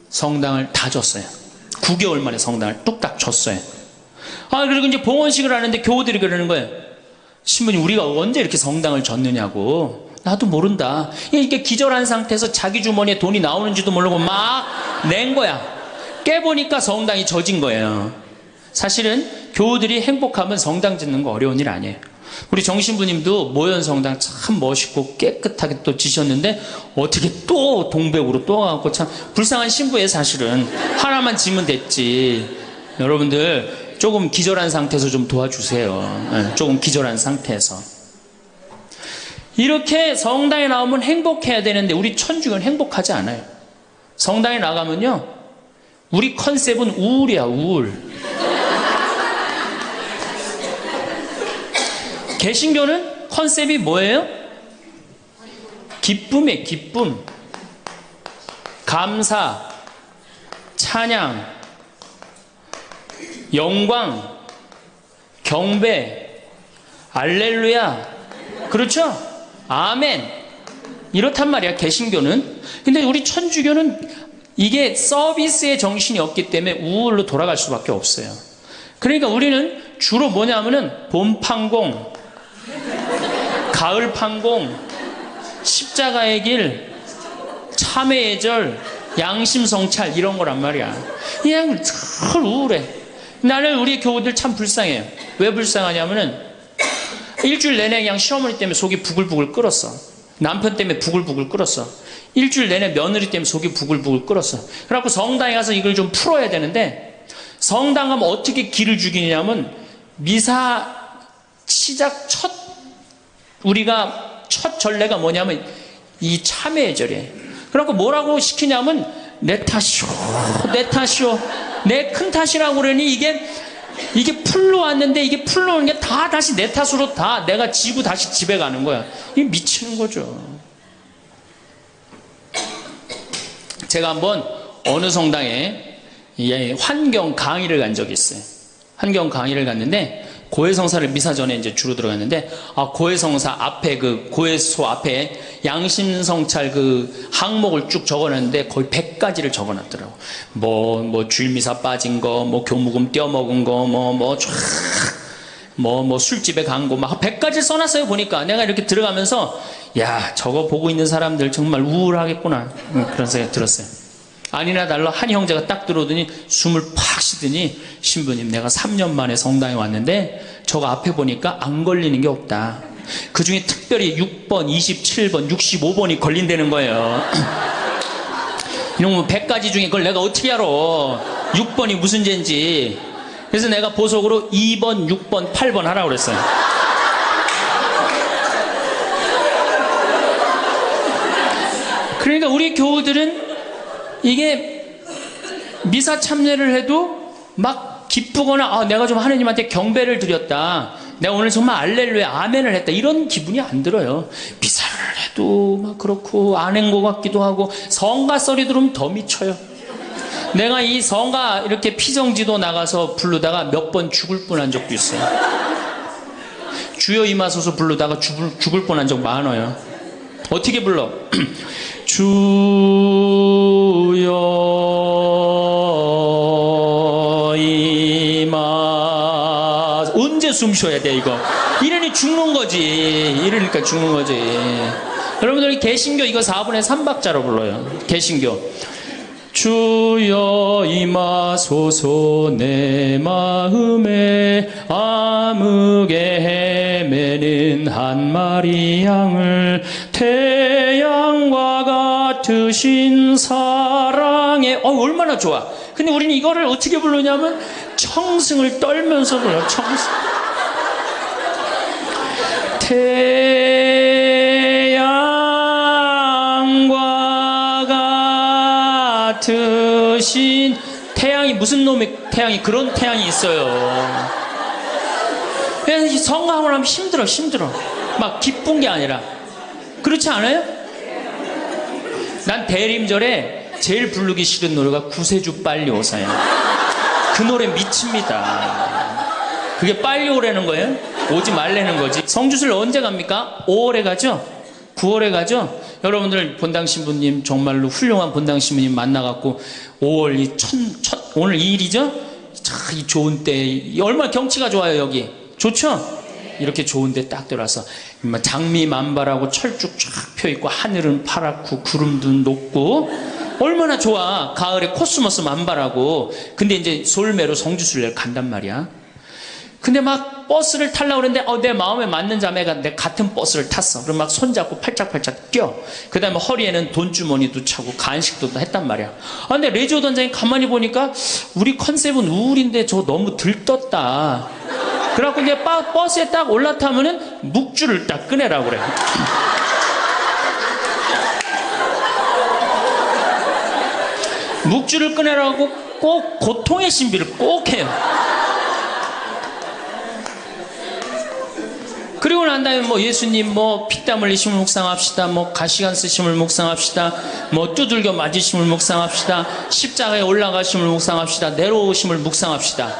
성당을 다 줬어요. 9개월 만에 성당을 뚝딱 줬어요. 그리고 이제 봉헌식을 하는데 교우들이 그러는 거예요. 신부님, 우리가 언제 이렇게 성당을 줬느냐고. 나도 모른다. 이렇게 기절한 상태에서 자기 주머니에 돈이 나오는지도 모르고 막 낸 거야. 깨보니까 성당이 젖은 거예요. 사실은 교우들이 행복하면 성당 짓는 거 어려운 일 아니에요. 우리 정신부님도 모현 성당 참 멋있고 깨끗하게 또 지셨는데 어떻게 또 동백으로 또 가고, 참 불쌍한 신부예요. 사실은 하나만 지면 됐지. 여러분들 조금 기절한 상태에서 좀 도와주세요. 조금 기절한 상태에서. 이렇게 성당에 나오면 행복해야 되는데 우리 천주교는 행복하지 않아요. 성당에 나가면요, 우리 컨셉은 우울이야, 우울. 개신교는 컨셉이 뭐예요? 기쁨이에요, 기쁨. 감사, 찬양, 영광, 경배, 알렐루야. 그렇죠? 아멘. 이렇단 말이야, 개신교는. 근데 우리 천주교는 이게 서비스의 정신이 없기 때문에 우울로 돌아갈 수밖에 없어요. 그러니까 우리는 주로 뭐냐면은 봄 판공, 가을 판공, 십자가의 길, 참회의 절, 양심 성찰, 이런 거란 말이야. 그냥 늘 우울해. 나는 우리 교우들 참 불쌍해요. 왜 불쌍하냐면은 일주일 내내 그냥 시어머니 때문에 속이 부글부글 끓었어. 남편 때문에 부글부글 끓었어. 일주일 내내 며느리 때문에 속이 부글부글 끓었어. 그래갖고 성당에 가서 이걸 좀 풀어야 되는데, 성당 가면 어떻게 기를 죽이냐면, 미사 시작 우리가 첫 전례가 뭐냐면 이 참회의 절이에요. 그래갖고 뭐라고 시키냐면, 내 탓이오, 내 큰 탓이라고 그러니 이게 풀로 왔는데, 이게 풀로 오는 게 다 다시 내 탓으로 다 내가 지고 다시 집에 가는 거야. 이게 미치는 거죠. 제가 한번 어느 성당에 환경 강의를 간 적이 있어요. 환경 강의를 갔는데, 고해성사를 미사 전에 이제 주로 들어갔는데, 고해성사 앞에 고해소 앞에 양심성찰 항목을 쭉 적어놨는데 거의 100가지를 적어놨더라고. 뭐 주일미사 빠진 거, 뭐 교무금 떼어먹은 거, 술집에 간 거, 막 100가지를 써놨어요. 보니까 내가 이렇게 들어가면서, 야, 저거 보고 있는 사람들 정말 우울하겠구나, 그런 생각이 들었어요. 아니나 달라 한 형제가 딱 들어오더니 숨을 팍 쉬더니, 신부님, 내가 3년 만에 성당에 왔는데 저거 앞에 보니까 안 걸리는 게 없다. 그 중에 특별히 6번, 27번, 65번이 걸린다는 거예요. 이놈 100가지 중에 그걸 내가 어떻게 알아? 6번이 무슨 죄인지. 그래서 내가 보석으로 2번, 6번, 8번 하라고 그랬어요. 그러니까 우리 교우들은 이게 미사 참여를 해도 막 기쁘거나, 내가 좀 하느님한테 경배를 드렸다, 내가 오늘 정말 알렐루야 아멘을 했다, 이런 기분이 안 들어요. 미사를 해도 막 그렇고 안 한 것 같기도 하고, 성가 소리 들으면 더 미쳐요. 내가 이 성가 이렇게 피정지도 나가서 부르다가 몇 번 죽을 뻔한 적도 있어요. 주여 임하소서 부르다가 죽을 뻔한 적 많아요. 어떻게 불러? 주여 임하. 언제 숨 쉬어야 돼 이거? 이러니 죽는 거지. 이러니까 죽는 거지. 여러분들 개신교 이거 4분의 3박자로 불러요. 개신교. 주여 임하소서 내 마음에 암흑에 헤매는 한 마리 양을 태양과 같으신 사랑에. 얼마나 좋아. 근데 우리는 이거를 어떻게 부르냐면 청승을 떨면서 불러요. 청승. 태양과 같으신. 태양이 무슨 놈의 태양이, 그런 태양이 있어요. 그냥 성가하고 나면 힘들어. 막 기쁜 게 아니라. 그렇지 않아요? 난 대림절에 제일 부르기 싫은 노래가 구세주 빨리 오사야. 그 노래 미칩니다. 그게 빨리 오라는 거예요? 오지 말라는 거지. 성주술 언제 갑니까? 5월에 가죠? 9월에 가죠? 여러분들 본당 신부님 정말로 훌륭한 본당 신부님 만나갖고 5월 오늘 2일이죠? 참 이 좋은 때 얼마나 경치가 좋아요 여기. 좋죠? 이렇게 좋은데 딱 들어와서 장미 만발하고 철쭉 쫙 펴있고 하늘은 파랗고 구름도 높고 얼마나 좋아. 가을에 코스모스 만발하고. 근데 이제 솔매로 성주순례를 간단 말이야. 근데 막 버스를 타려고 그랬는데 내 마음에 맞는 자매가 내 같은 버스를 탔어. 그럼 막 손잡고 팔짝팔짝 뛰어. 그 다음에 허리에는 돈주머니도 차고 간식도 했단 말이야. 근데 레지오 단장이 가만히 보니까 우리 컨셉은 우울인데 저 너무 들떴다. 그래갖고 이제 버스에 딱 올라타면은 묵주를 딱 꺼내라고 그래. 묵주를 꺼내라고 꼭 고통의 신비를 꼭 해요. 그리고 난 다음에 뭐 예수님 뭐 피땀 흘리심을 묵상합시다. 뭐 가시관 쓰심을 묵상합시다. 뭐 두들겨 맞으심을 묵상합시다. 십자가에 올라가심을 묵상합시다. 내려오심을 묵상합시다.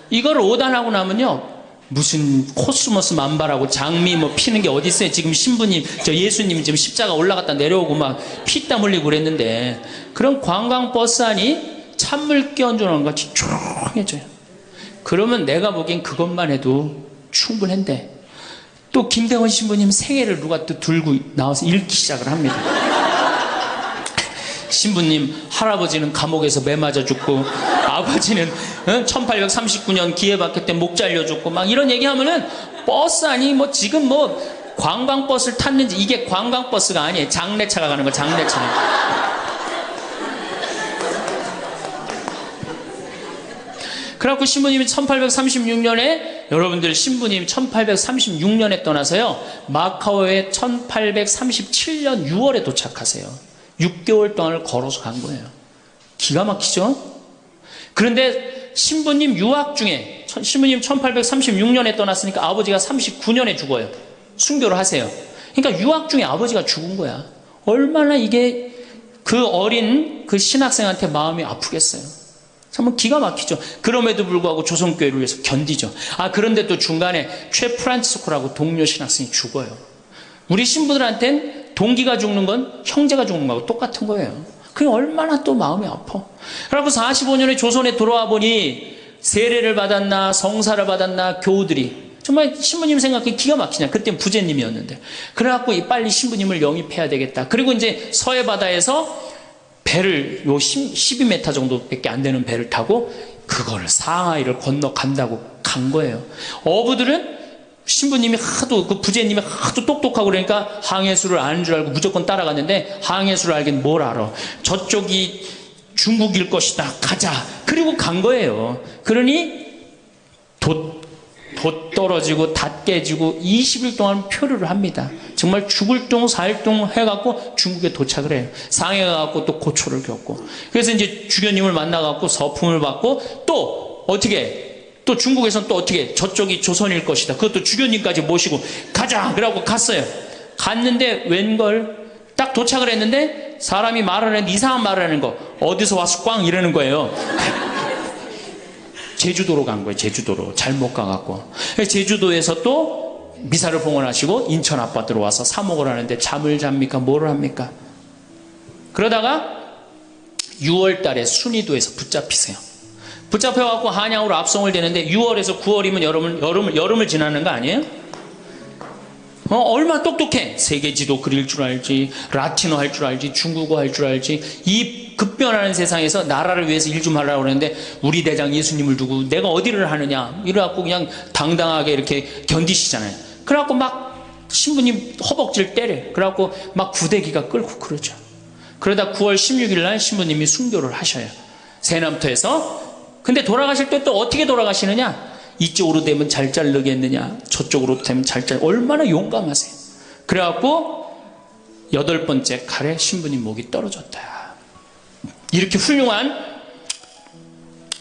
이걸 오단하고 나면요. 무슨 코스모스 만발하고 장미 뭐 피는 게 어디 있어요. 지금 신부님, 저 예수님 지금 십자가 올라갔다 내려오고 막 피땀 흘리고 그랬는데 그런 관광버스 안이 찬물 끼얹어놓은 것 같이 조용해져요. 그러면 내가 보기엔 그것만 해도 충분한데 또 김대원 신부님 생애를 누가 또 들고 나와서 읽기 시작을 합니다. 신부님 할아버지는 감옥에서 매 맞아 죽고 아버지는 1839년 기회받기 때 목 잘려 죽고 막 이런 얘기하면은 버스 아니 뭐 지금 뭐 관광버스를 탔는지 이게 관광버스가 아니에요. 장례차가 가는 거 장례차. 그래갖고 신부님이 1836년에 여러분들 신부님 1836년에 떠나서요 마카오에 1837년 6월에 도착하세요. 6개월 동안을 걸어서 간 거예요. 기가 막히죠? 그런데 신부님 유학 중에 신부님 1836년에 떠났으니까 아버지가 39년에 죽어요. 순교를 하세요. 그러니까 유학 중에 아버지가 죽은 거야. 얼마나 이게 그 어린 그 신학생한테 마음이 아프겠어요. 정말 기가 막히죠. 그럼에도 불구하고 조선교회를 위해서 견디죠. 그런데 또 중간에 최 프란치스코라고 동료 신학생이 죽어요. 우리 신부들한텐 동기가 죽는 건 형제가 죽는 거하고 똑같은 거예요. 그게 얼마나 또 마음이 아파. 그래서 45년에 조선에 돌아와 보니 세례를 받았나 성사를 받았나 교우들이 정말 신부님 생각해 기가 막히냐. 그땐 부제님이었는데 그래갖고 빨리 신부님을 영입해야 되겠다. 그리고 이제 서해 바다에서 배를 12m 정도밖에 안 되는 배를 타고 그걸 상하이를 건너간다고 간 거예요. 어부들은 신부님이 하도 그 부제님이 하도 똑똑하고 그러니까 항해수를 아는 줄 알고 무조건 따라갔는데 항해수를 알긴 뭘 알아. 저쪽이 중국일 것이다. 가자. 그리고 간 거예요. 그러니 돛 떨어지고 닷 깨지고 20일 동안 표류를 합니다. 정말 죽을 동 살 동 해갖고 중국에 도착을 해요. 상해 가갖고 또 고초를 겪고. 그래서 이제 주교님을 만나갖고 서품을 받고 또 어떻게 또 중국에서는 또 어떻게 저쪽이 조선일 것이다. 그것도 주교님까지 모시고 가자. 그러고 갔어요. 갔는데 웬걸 딱 도착을 했는데 사람이 말을 했는데 이상한 말을 하는 거. 어디서 와서 꽝 이러는 거예요. 제주도로 간 거예요. 제주도로 잘못 가갖고 제주도에서 또 미사를 봉헌하시고 인천 아파트로 와서 사목을 하는데 잠을 잡니까? 뭐를 합니까? 그러다가 6월 달에 순이도에서 붙잡히세요. 붙잡혀갖고 한양으로 압송을 되는데 6월에서 9월이면 여름을 지나는 거 아니에요? 얼마나 똑똑해. 세계지도 그릴 줄 알지, 라틴어 할 줄 알지, 중국어 할 줄 알지. 이 급변하는 세상에서 나라를 위해서 일 좀 하려고 그러는데 우리 대장 예수님을 두고 내가 어디를 하느냐 이래갖고 그냥 당당하게 이렇게 견디시잖아요. 그래갖고 막 신부님 허벅지를 때려. 그래갖고 막 구데기가 끓고 그러죠. 그러다 9월 16일 날 신부님이 순교를 하셔요. 세남터에서. 근데 돌아가실 때 또 어떻게 돌아가시느냐? 이쪽으로 되면 잘 자르겠느냐, 저쪽으로 되면 잘 자르. 얼마나 용감하세요. 그래갖고 8번째 칼에 신부님 목이 떨어졌다. 이렇게 훌륭한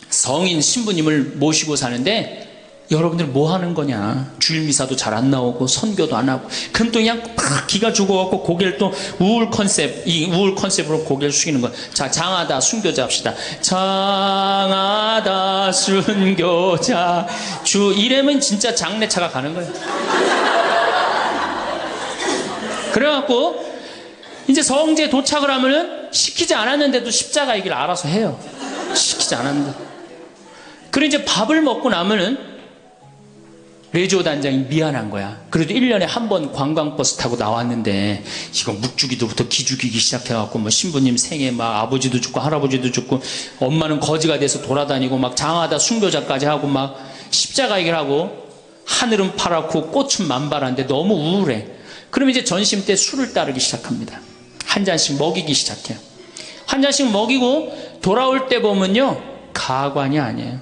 성인 신부님을 모시고 사는데 여러분들 뭐 하는 거냐? 주일 미사도 잘 안 나오고 선교도 안 하고 그럼 또 그냥 팍 기가 죽어갖고 고개를 또 우울 컨셉으로 고개를 숙이는 거야. 자, 장하다 순교자 합시다. 장하다 순교자 주 이러면 진짜 장례차가 가는 거예요. 그래갖고 이제 성지에 도착을 하면은 시키지 않았는데도 십자가 얘기를 알아서 해요. 시키지 않았는데. 그리고 이제 밥을 먹고 나면은 레지오 단장이 미안한 거야. 그래도 1년에 한 번 관광버스 타고 나왔는데 이거 묵주기도부터 기죽이기 시작해갖고 뭐 신부님 생에 막 아버지도 죽고 할아버지도 죽고 엄마는 거지가 돼서 돌아다니고 막 장하다 순교자까지 하고 막 십자가 얘기를 하고 하늘은 파랗고 꽃은 만발한데 너무 우울해. 그럼 이제 전심 때 술을 따르기 시작합니다. 한 잔씩 먹이기 시작해요. 한 잔씩 먹이고 돌아올 때 보면요 가관이 아니에요.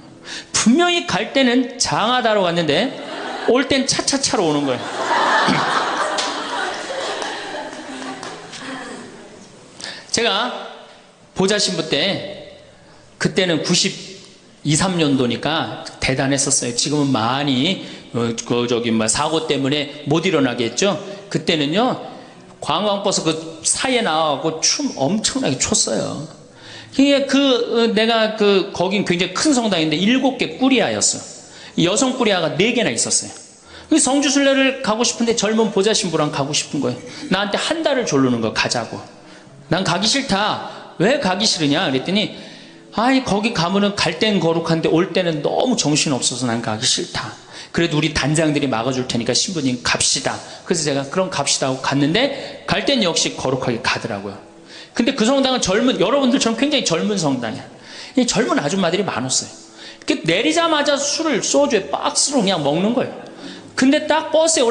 분명히 갈 때는 장하다로 갔는데 올 땐 차차차로 오는 거예요. 제가 보좌신부 때 그때는 92, 3년도니까 대단했었어요. 지금은 많이 사고 때문에 못 일어나게 했죠. 그때는요 관광버스 그 사이에 나와갖고 춤 엄청나게 췄어요. 내가 거긴 굉장히 큰 성당인데 7개 꾸리아였어. 여성 꾸리아가 4개나 있었어요. 성주순례를 가고 싶은데 젊은 보좌 신부랑 가고 싶은 거예요. 나한테 한 달을 조르는 거 가자고. 난 가기 싫다. 왜 가기 싫으냐? 그랬더니 아이 거기 가면은 갈 땐 거룩한데 올 때는 너무 정신없어서 난 가기 싫다. 그래도 우리 단장들이 막아줄 테니까 신부님 갑시다. 그래서 제가 그럼 갑시다 하고 갔는데 갈 땐 역시 거룩하게 가더라고요. 근데 그 성당은 여러분들처럼 굉장히 젊은 성당이야. 젊은 아줌마들이 많았어요. 내리자마자 소주에 박스로 그냥 먹는 거예요. 근데 딱 버스에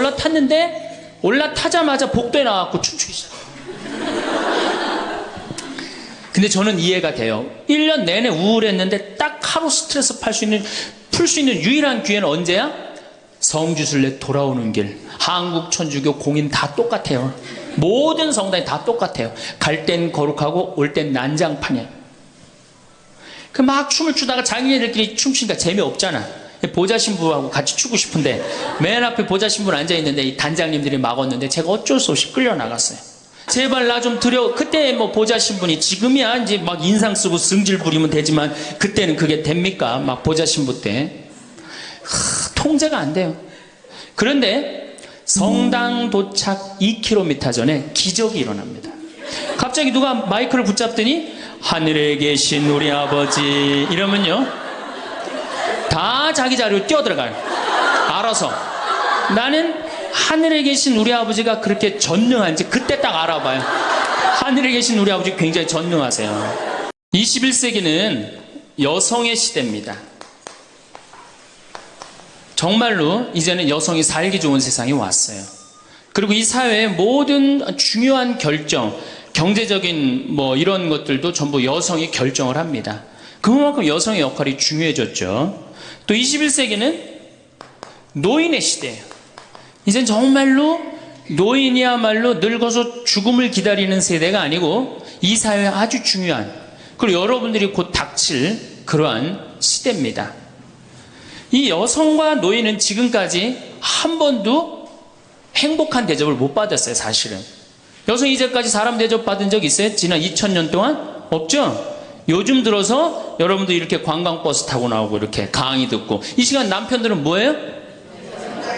올라타자마자 복도에 나와서 춤추기 시작해요. 근데 저는 이해가 돼요. 1년 내내 우울했는데 딱 하루 스트레스 풀 수 있는 유일한 기회는 언제야? 성주순례 돌아오는 길. 한국 천주교 공인 다 똑같아요. 모든 성당이 다 똑같아요. 갈 땐 거룩하고 올 땐 난장판이에요. 막 춤을 추다가 자기네들끼리 춤추니까 재미없잖아. 보좌 신부하고 같이 추고 싶은데 맨 앞에 보좌 신부는 앉아있는데 이 단장님들이 막았는데 제가 어쩔 수 없이 끌려나갔어요. 제발 나 좀 그때 뭐 보좌 신부니 지금이야 이제 막 인상 쓰고 승질 부리면 되지만 그때는 그게 됩니까? 막 보좌 신부 때 통제가 안 돼요. 그런데 성당 도착 2km 전에 기적이 일어납니다. 갑자기 누가 마이크를 붙잡더니 하늘에 계신 우리 아버지 이러면요 다 자기 자리로 뛰어들어가요. 알아서. 나는 하늘에 계신 우리 아버지가 그렇게 전능한지 그때 딱 알아봐요. 하늘에 계신 우리 아버지 굉장히 전능하세요. 21세기는 여성의 시대입니다. 정말로 이제는 여성이 살기 좋은 세상이 왔어요. 그리고 이 사회의 모든 중요한 결정, 경제적인 뭐 이런 것들도 전부 여성이 결정을 합니다. 그만큼 여성의 역할이 중요해졌죠. 또 21세기는 노인의 시대예요. 이젠 정말로 노인이야말로 늙어서 죽음을 기다리는 세대가 아니고 이 사회에 아주 중요한, 그리고 여러분들이 곧 닥칠 그러한 시대입니다. 이 여성과 노인은 지금까지 한 번도 행복한 대접을 못 받았어요. 사실은 여성이 이제까지 사람 대접 받은 적 있어요? 지난 2000년 동안? 없죠? 요즘 들어서 여러분도 이렇게 관광버스 타고 나오고 이렇게 강의 듣고 이 시간 남편들은 뭐예요?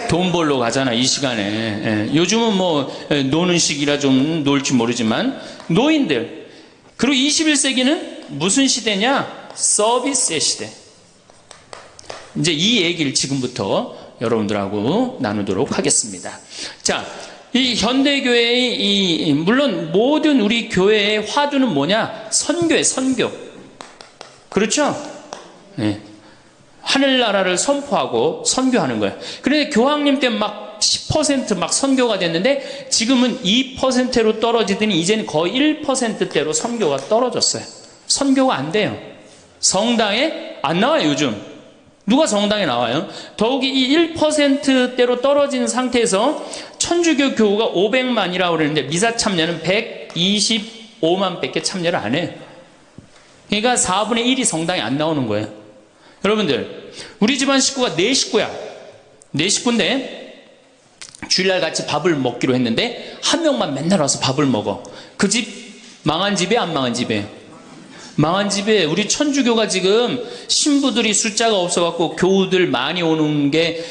돈 벌러 가잖아 이 시간에. 요즘은 뭐 노는 시기라 좀 놀지 모르지만 노인들. 그리고 21세기는 무슨 시대냐? 서비스의 시대. 이제 이 얘기를 지금부터 여러분들하고 나누도록 하겠습니다. 자, 이 현대교회의 물론 모든 우리 교회의 화두는 뭐냐? 선교예요. 선교. 그렇죠? 네. 하늘나라를 선포하고 선교하는 거예요. 그런데 교황님 때 막 10% 막 선교가 됐는데 지금은 2%로 떨어지더니 이제는 거의 1%대로 선교가 떨어졌어요. 선교가 안 돼요. 성당에 안 나와요 요즘. 누가 성당에 나와요? 더욱이 이 1%대로 떨어진 상태에서 천주교 교우가 500만이라고 그러는데 미사 참여는 125만 밖에 참여를 안 해요. 그러니까 4분의 1이 성당에 안 나오는 거예요. 여러분들, 우리 집안 식구가 4식구야. 네 식구인데 주일날 같이 밥을 먹기로 했는데 한 명만 맨날 와서 밥을 먹어. 그 집 망한 집에 안 망한 집에? 망한 집에. 우리 천주교가 지금 신부들이 숫자가 없어갖고 교우들 많이 오는 게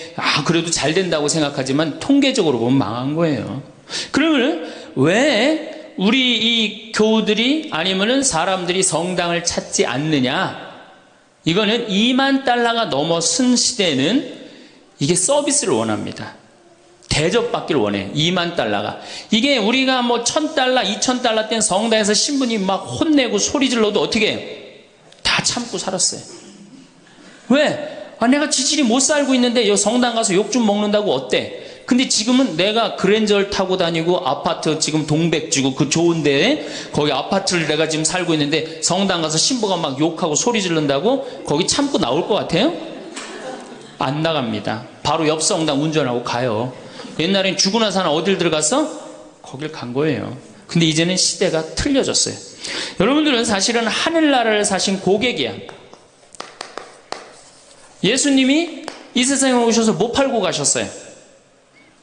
그래도 잘 된다고 생각하지만 통계적으로 보면 망한 거예요. 그러면 왜 우리 이 교우들이 아니면은 사람들이 성당을 찾지 않느냐? 이거는 2만 달러가 넘어선 시대에는 이게 서비스를 원합니다. 대접받기를 원해. 2만 달러가. 이게 우리가 뭐 1,000달러, 2,000달러 땐 성당에서 신부님 막 혼내고 소리 질러도 어떻게 해요? 다 참고 살았어요. 왜? 내가 지질이 못 살고 있는데 여기 성당 가서 욕 좀 먹는다고 어때? 근데 지금은 내가 그랜저를 타고 다니고 아파트 지금 동백지구 그 좋은 데에 거기 아파트를 내가 지금 살고 있는데 성당 가서 신부가 막 욕하고 소리 지른다고 거기 참고 나올 것 같아요? 안 나갑니다. 바로 옆 성당 운전하고 가요. 옛날엔 죽고 나서 어딜 들어갔어? 거길 간 거예요. 근데 이제는 시대가 틀려졌어요. 여러분들은 사실은 하늘나라를 사신 고객이야. 예수님이 이 세상에 오셔서 뭐 팔고 가셨어요?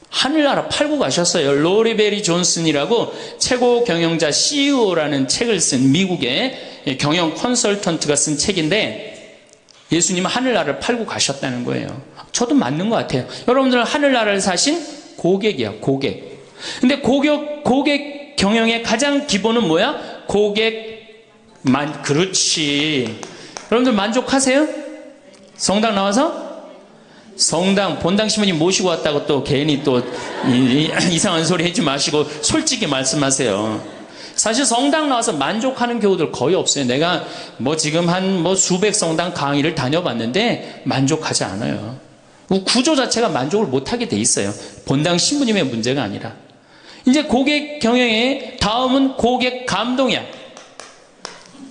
하늘나라 팔고 가셨어요. 로리베리 존슨이라고 최고 경영자 CEO라는 책을 쓴 미국의 경영 컨설턴트가 쓴 책인데 예수님은 하늘나라를 팔고 가셨다는 거예요. 저도 맞는 것 같아요. 여러분들은 하늘나라를 사신 고객이야, 고객. 근데 고객 경영의 가장 기본은 뭐야? 그렇지. 여러분들 만족하세요? 성당 나와서? 성당 본당 신부님 모시고 왔다고 또 괜히 또 이상한 소리 하지 마시고 솔직히 말씀하세요. 사실 성당 나와서 만족하는 교우들 거의 없어요. 내가 뭐 지금 한 수백 성당 강의를 다녀봤는데 만족하지 않아요. 구조 자체가 만족을 못하게 돼 있어요. 본당 신부님의 문제가 아니라. 이제 고객 경영의 다음은 고객 감동이야.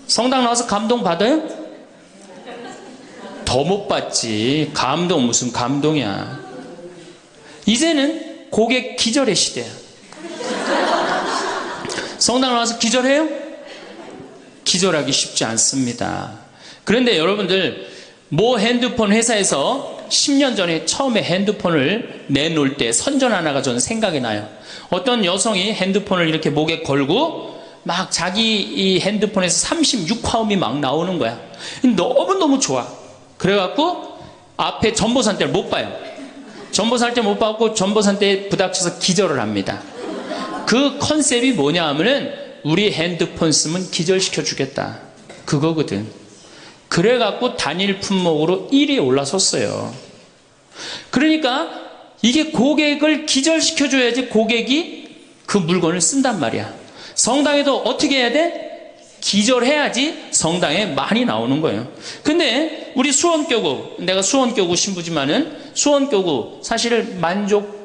성당 나와서 감동 받아요? 더 못 받지. 감동 무슨 감동이야. 이제는 고객 기절의 시대야. 성당 나와서 기절해요? 기절하기 쉽지 않습니다. 그런데 여러분들 모 핸드폰 회사에서 10년 전에 처음에 핸드폰을 내놓을 때 선전 하나가 저는 생각이 나요. 어떤 여성이 핸드폰을 이렇게 목에 걸고 막 자기 이 핸드폰에서 36화음이 막 나오는 거야. 너무너무 좋아. 그래갖고 앞에 전보산 때를 못 봐요. 전보산 때 못 봐갖고 전보산 때에 부닥쳐서 기절을 합니다. 그 컨셉이 뭐냐 하면은 우리 핸드폰 쓰면 기절시켜 주겠다. 그거거든. 그래갖고 단일 품목으로 1위에 올라섰어요. 그러니까 이게 고객을 기절시켜 줘야지 고객이 그 물건을 쓴단 말이야. 성당에도 어떻게 해야 돼? 기절해야지 성당에 많이 나오는 거예요. 근데 우리 수원교구, 내가 수원교구 신부지만은 수원교구 사실 만족,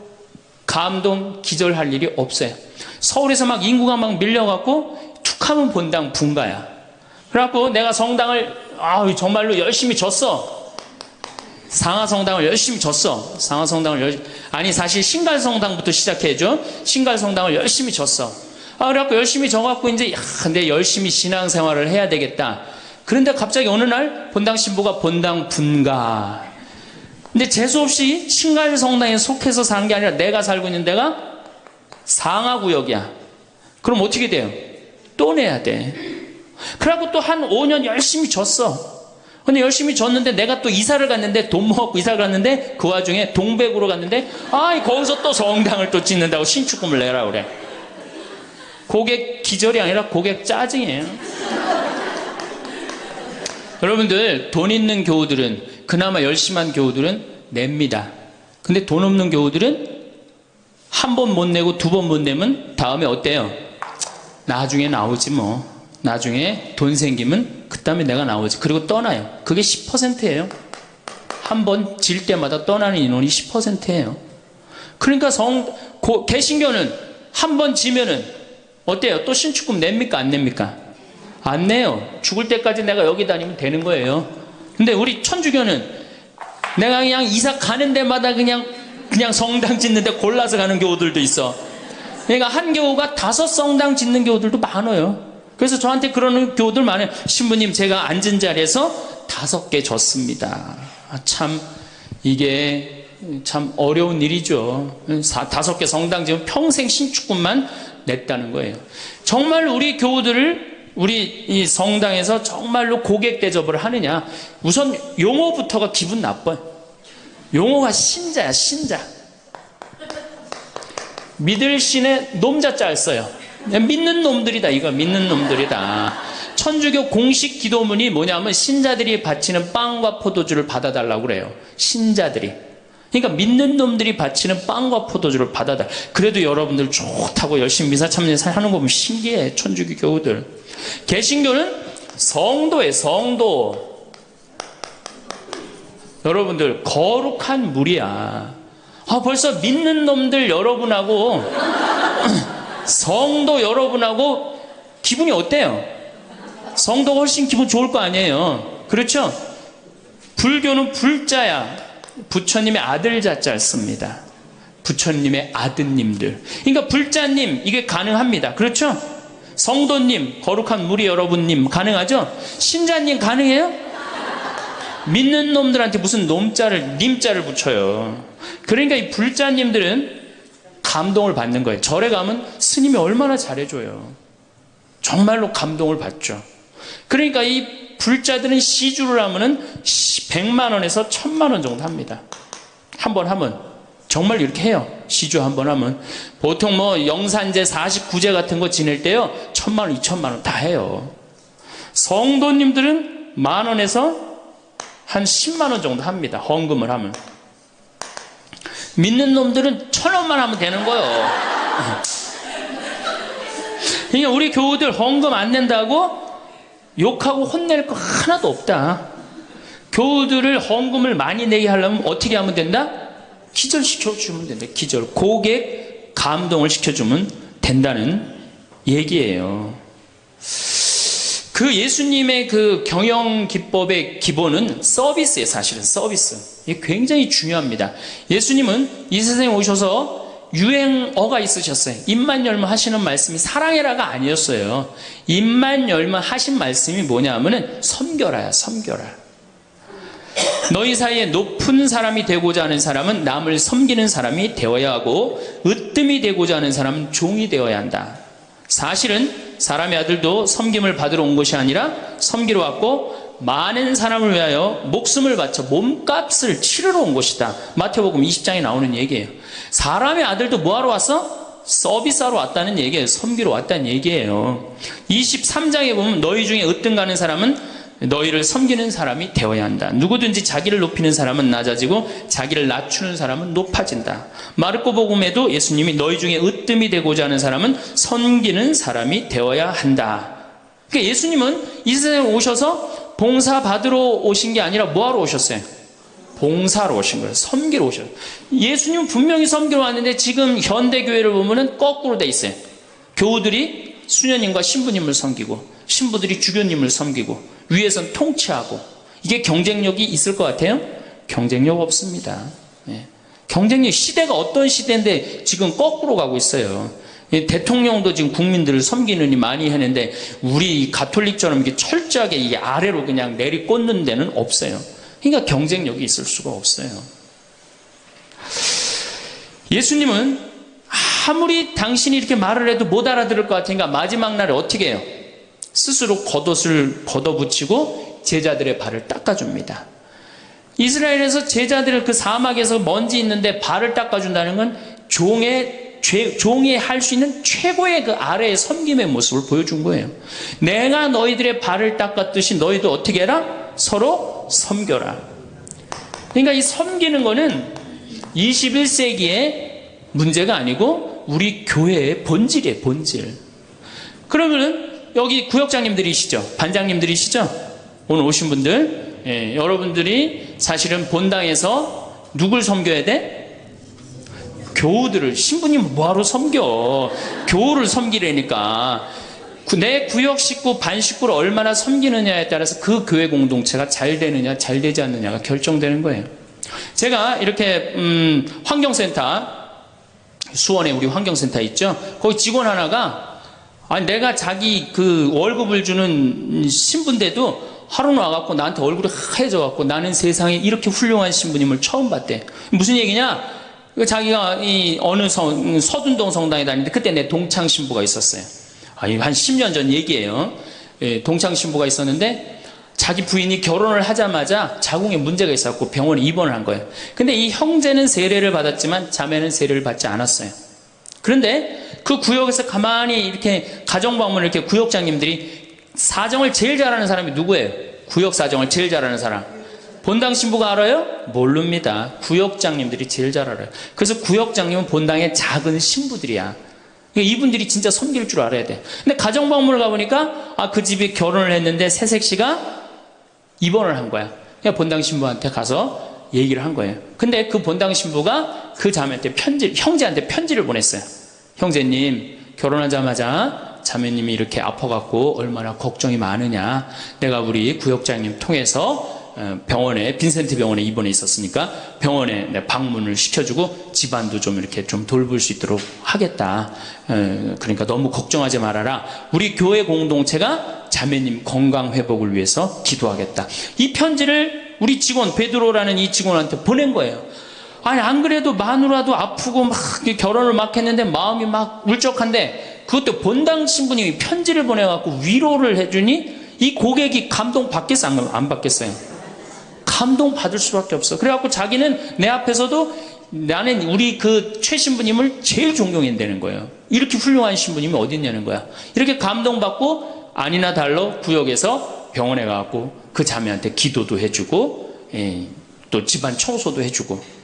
감동, 기절할 일이 없어요. 서울에서 막 인구가 막 밀려갖고 툭하면 본당 분가야. 그래갖고 내가 성당을 정말로 열심히 줬어. 상하성당을 열심히 줬어. 아니 사실 신갈성당부터 시작해줘. 신갈성당을 열심히 줬어. 그래갖고 열심히 져갖고 이제 근데 열심히 신앙생활을 해야 되겠다. 그런데 갑자기 어느 날 본당 신부가 본당 분가. 근데 재수없이 신갈성당에 속해서 사는 게 아니라 내가 살고 있는 데가 상하구역이야. 그럼 어떻게 돼요? 또 내야 돼. 그래갖고 또 한 5년 열심히 졌어. 근데 열심히 졌는데 내가 또 이사를 갔는데 돈 모았고 이사를 갔는데 그 와중에 동백으로 갔는데 거기서 또 성당을 또 짓는다고 신축금을 내라 그래. 고객 기절이 아니라 고객 짜증이에요. 여러분들 돈 있는 교우들은 그나마 열심한 교우들은 냅니다. 근데 돈 없는 교우들은 한 번 못 내고 두 번 못 내면 다음에 어때요? 나중에 나오지 뭐. 나중에 돈 생기면 그 다음에 내가 나오지. 그리고 떠나요. 그게 10%예요. 한 번 질 때마다 떠나는 인원이 10%예요. 그러니까 개신교는 한 번 지면은 어때요? 또 신축금 냅니까? 안 냅니까? 안 내요. 죽을 때까지 내가 여기 다니면 되는 거예요. 근데 우리 천주교는 내가 그냥 이사 가는 데마다 그냥 성당 짓는데 골라서 가는 교우들도 있어. 그러니까 한 교우가 5성당 짓는 교우들도 많아요. 그래서 저한테 그러는 교우들 많아요. 신부님 제가 앉은 자리에서 5개 졌습니다. 참 이게 참 어려운 일이죠. 5개 성당 지금 평생 신축금만 냈다는 거예요. 정말 우리 교우들을 우리 이 성당에서 정말로 고객 대접을 하느냐. 우선 용어부터가 기분 나빠요. 용어가 신자야, 신자. 믿을 신에 놈자자 안 써요. 믿는 놈들이다, 이거 믿는 놈들이다. 천주교 공식 기도문이 뭐냐면 신자들이 바치는 빵과 포도주를 받아달라고 그래요. 신자들이. 그러니까 믿는 놈들이 바치는 빵과 포도주를 받아달라. 그래도 여러분들 좋다고 열심히 미사 참여하는 거 보면 신기해. 천주교 교우들. 개신교는 성도예요. 성도. 여러분들 거룩한 물이야. 벌써 믿는 놈들 여러분하고 성도 여러분하고 기분이 어때요? 성도가 훨씬 기분 좋을 거 아니에요. 그렇죠? 불교는 불자야. 부처님의 아들 자자를 씁니다. 부처님의 아드님들. 그러니까 불자님 이게 가능합니다. 그렇죠? 성도님, 거룩한 무리 여러분님 가능하죠? 신자님 가능해요? 믿는 놈들한테 무슨 놈자를 님자를 붙여요. 그러니까 이 불자님들은 감동을 받는 거예요. 절에 가면 스님이 얼마나 잘해줘요. 정말로 감동을 받죠. 그러니까 이 불자들은 시주를 하면은 100만 원에서 1000만 원 정도 합니다. 한 번 하면. 정말 이렇게 해요. 시주 한 번 하면. 보통 뭐 영산제 49제 같은 거 지낼 때요. 1000만 원, 2000만 원 다 해요. 성도님들은 10,000원에서 한 10만 원 정도 합니다. 헌금을 하면. 믿는 놈들은 1,000원만 하면 되는 거예요. 그러니까 우리 교우들 헌금 안 낸다고 욕하고 혼낼 거 하나도 없다. 교우들을 헌금을 많이 내게 하려면 어떻게 하면 된다? 기절시켜주면 된다. 기절. 고객 감동을 시켜주면 된다는 얘기예요. 그 예수님의 그 경영 기법의 기본은 서비스예요. 사실은 서비스. 이게 굉장히 중요합니다. 예수님은 이 세상에 오셔서 유행어가 있으셨어요. 입만 열면 하시는 말씀이 사랑해라가 아니었어요. 입만 열면 하신 말씀이 뭐냐 하면은 섬겨라야, 섬겨라. 너희 사이에 높은 사람이 되고자 하는 사람은 남을 섬기는 사람이 되어야 하고 으뜸이 되고자 하는 사람은 종이 되어야 한다. 사실은 사람의 아들도 섬김을 받으러 온 것이 아니라 섬기러 왔고 많은 사람을 위하여 목숨을 바쳐 몸값을 치르러 온 것이다. 마태복음 20장에 나오는 얘기예요. 사람의 아들도 뭐하러 왔어? 서비스하러 왔다는 얘기예요. 섬기러 왔다는 얘기예요. 23장에 보면 너희 중에 으뜸 가는 사람은 너희를 섬기는 사람이 되어야 한다. 누구든지 자기를 높이는 사람은 낮아지고 자기를 낮추는 사람은 높아진다. 마르코 복음에도 예수님이 너희 중에 으뜸이 되고자 하는 사람은 섬기는 사람이 되어야 한다. 그러니까 예수님은 이 세상에 오셔서 봉사 받으러 오신 게 아니라 뭐하러 오셨어요? 봉사로 오신 거예요. 섬기러 오셨어요. 예수님은 분명히 섬기러 왔는데 지금 현대교회를 보면은 거꾸로 돼 있어요. 교우들이 수녀님과 신부님을 섬기고 신부들이 주교님을 섬기고 위에선 통치하고 이게 경쟁력이 있을 것 같아요? 경쟁력 없습니다. 네. 경쟁력 시대가 어떤 시대인데 지금 거꾸로 가고 있어요. 대통령도 지금 국민들을 섬기느니 많이 했는데 우리 가톨릭처럼 이렇게 철저하게 이 아래로 그냥 내리꽂는 데는 없어요. 그러니까 경쟁력이 있을 수가 없어요. 예수님은 아무리 당신이 이렇게 말을 해도 못 알아들을 것 같으니까 마지막 날에 어떻게 해요? 스스로 겉옷을 걷어붙이고 제자들의 발을 닦아줍니다. 이스라엘에서 제자들을 그 사막에서 먼지 있는데 발을 닦아준다는 건 종이 할 수 있는 최고의 그 아래의 섬김의 모습을 보여준 거예요. 내가 너희들의 발을 닦았듯이 너희도 어떻게 해라? 서로 섬겨라. 그러니까 이 섬기는 거는 21세기의 문제가 아니고 우리 교회의 본질이에요. 본질. 그러면은 여기 구역장님들이시죠? 반장님들이시죠? 오늘 오신 분들, 여러분들이 사실은 본당에서 누굴 섬겨야 돼? 교우들을. 신부님 뭐하러 섬겨? 교우를 섬기라니까. 내 구역 식구, 반 식구를 얼마나 섬기느냐에 따라서 그 교회 공동체가 잘 되느냐, 잘 되지 않느냐가 결정되는 거예요. 제가 이렇게 환경센터, 수원에 우리 환경센터 있죠? 거기 직원 하나가 내가 자기 그 월급을 주는 신부인데도 하루는 와갖고 나한테 얼굴이 하얘져갖고 나는 세상에 이렇게 훌륭한 신부님을 처음 봤대. 무슨 얘기냐? 자기가 어느 서둔동 성당에 다니는데 그때 내 동창 신부가 있었어요. 한 10년 전 얘기예요. 예, 동창 신부가 있었는데 자기 부인이 결혼을 하자마자 자궁에 문제가 있었고 병원에 입원을 한 거예요. 근데 이 형제는 세례를 받았지만 자매는 세례를 받지 않았어요. 그런데 그 구역에서 가만히 이렇게 가정방문을 이렇게 구역장님들이 사정을 제일 잘하는 사람이 누구예요? 구역 사정을 제일 잘하는 사람. 본당 신부가 알아요? 모릅니다. 구역장님들이 제일 잘 알아요. 그래서 구역장님은 본당의 작은 신부들이야. 이분들이 진짜 섬길 줄 알아야 돼. 근데 가정방문을 가보니까 그 집이 결혼을 했는데 새색시가 입원을 한 거야. 그냥 본당 신부한테 가서 얘기를 한 거예요. 근데 그 본당 신부가 그 자매한테 형제한테 편지를 보냈어요. 형제님, 결혼하자마자 자매님이 이렇게 아파갖고 얼마나 걱정이 많으냐. 내가 우리 구역장님 통해서 병원에, 빈센트 병원에 입원해 있었으니까 병원에 방문을 시켜주고 집안도 좀 이렇게 좀 돌볼 수 있도록 하겠다. 그러니까 너무 걱정하지 말아라. 우리 교회 공동체가 자매님 건강 회복을 위해서 기도하겠다. 이 편지를 우리 직원, 베드로라는 이 직원한테 보낸 거예요. 아니, 안 그래도 마누라도 아프고 막 결혼을 막 했는데 마음이 막 울적한데 그것도 본당 신부님이 편지를 보내갖고 위로를 해주니 이 고객이 감동 받겠어? 안 받겠어요? 감동 받을 수밖에 없어. 그래갖고 자기는 내 앞에서도 나는 우리 그 최 신부님을 제일 존경한다는 거예요. 이렇게 훌륭한 신부님이 어디 있냐는 거야. 이렇게 감동받고 아니나 달러 구역에서 병원에 가갖고 그 자매한테 기도도 해주고 또 집안 청소도 해주고.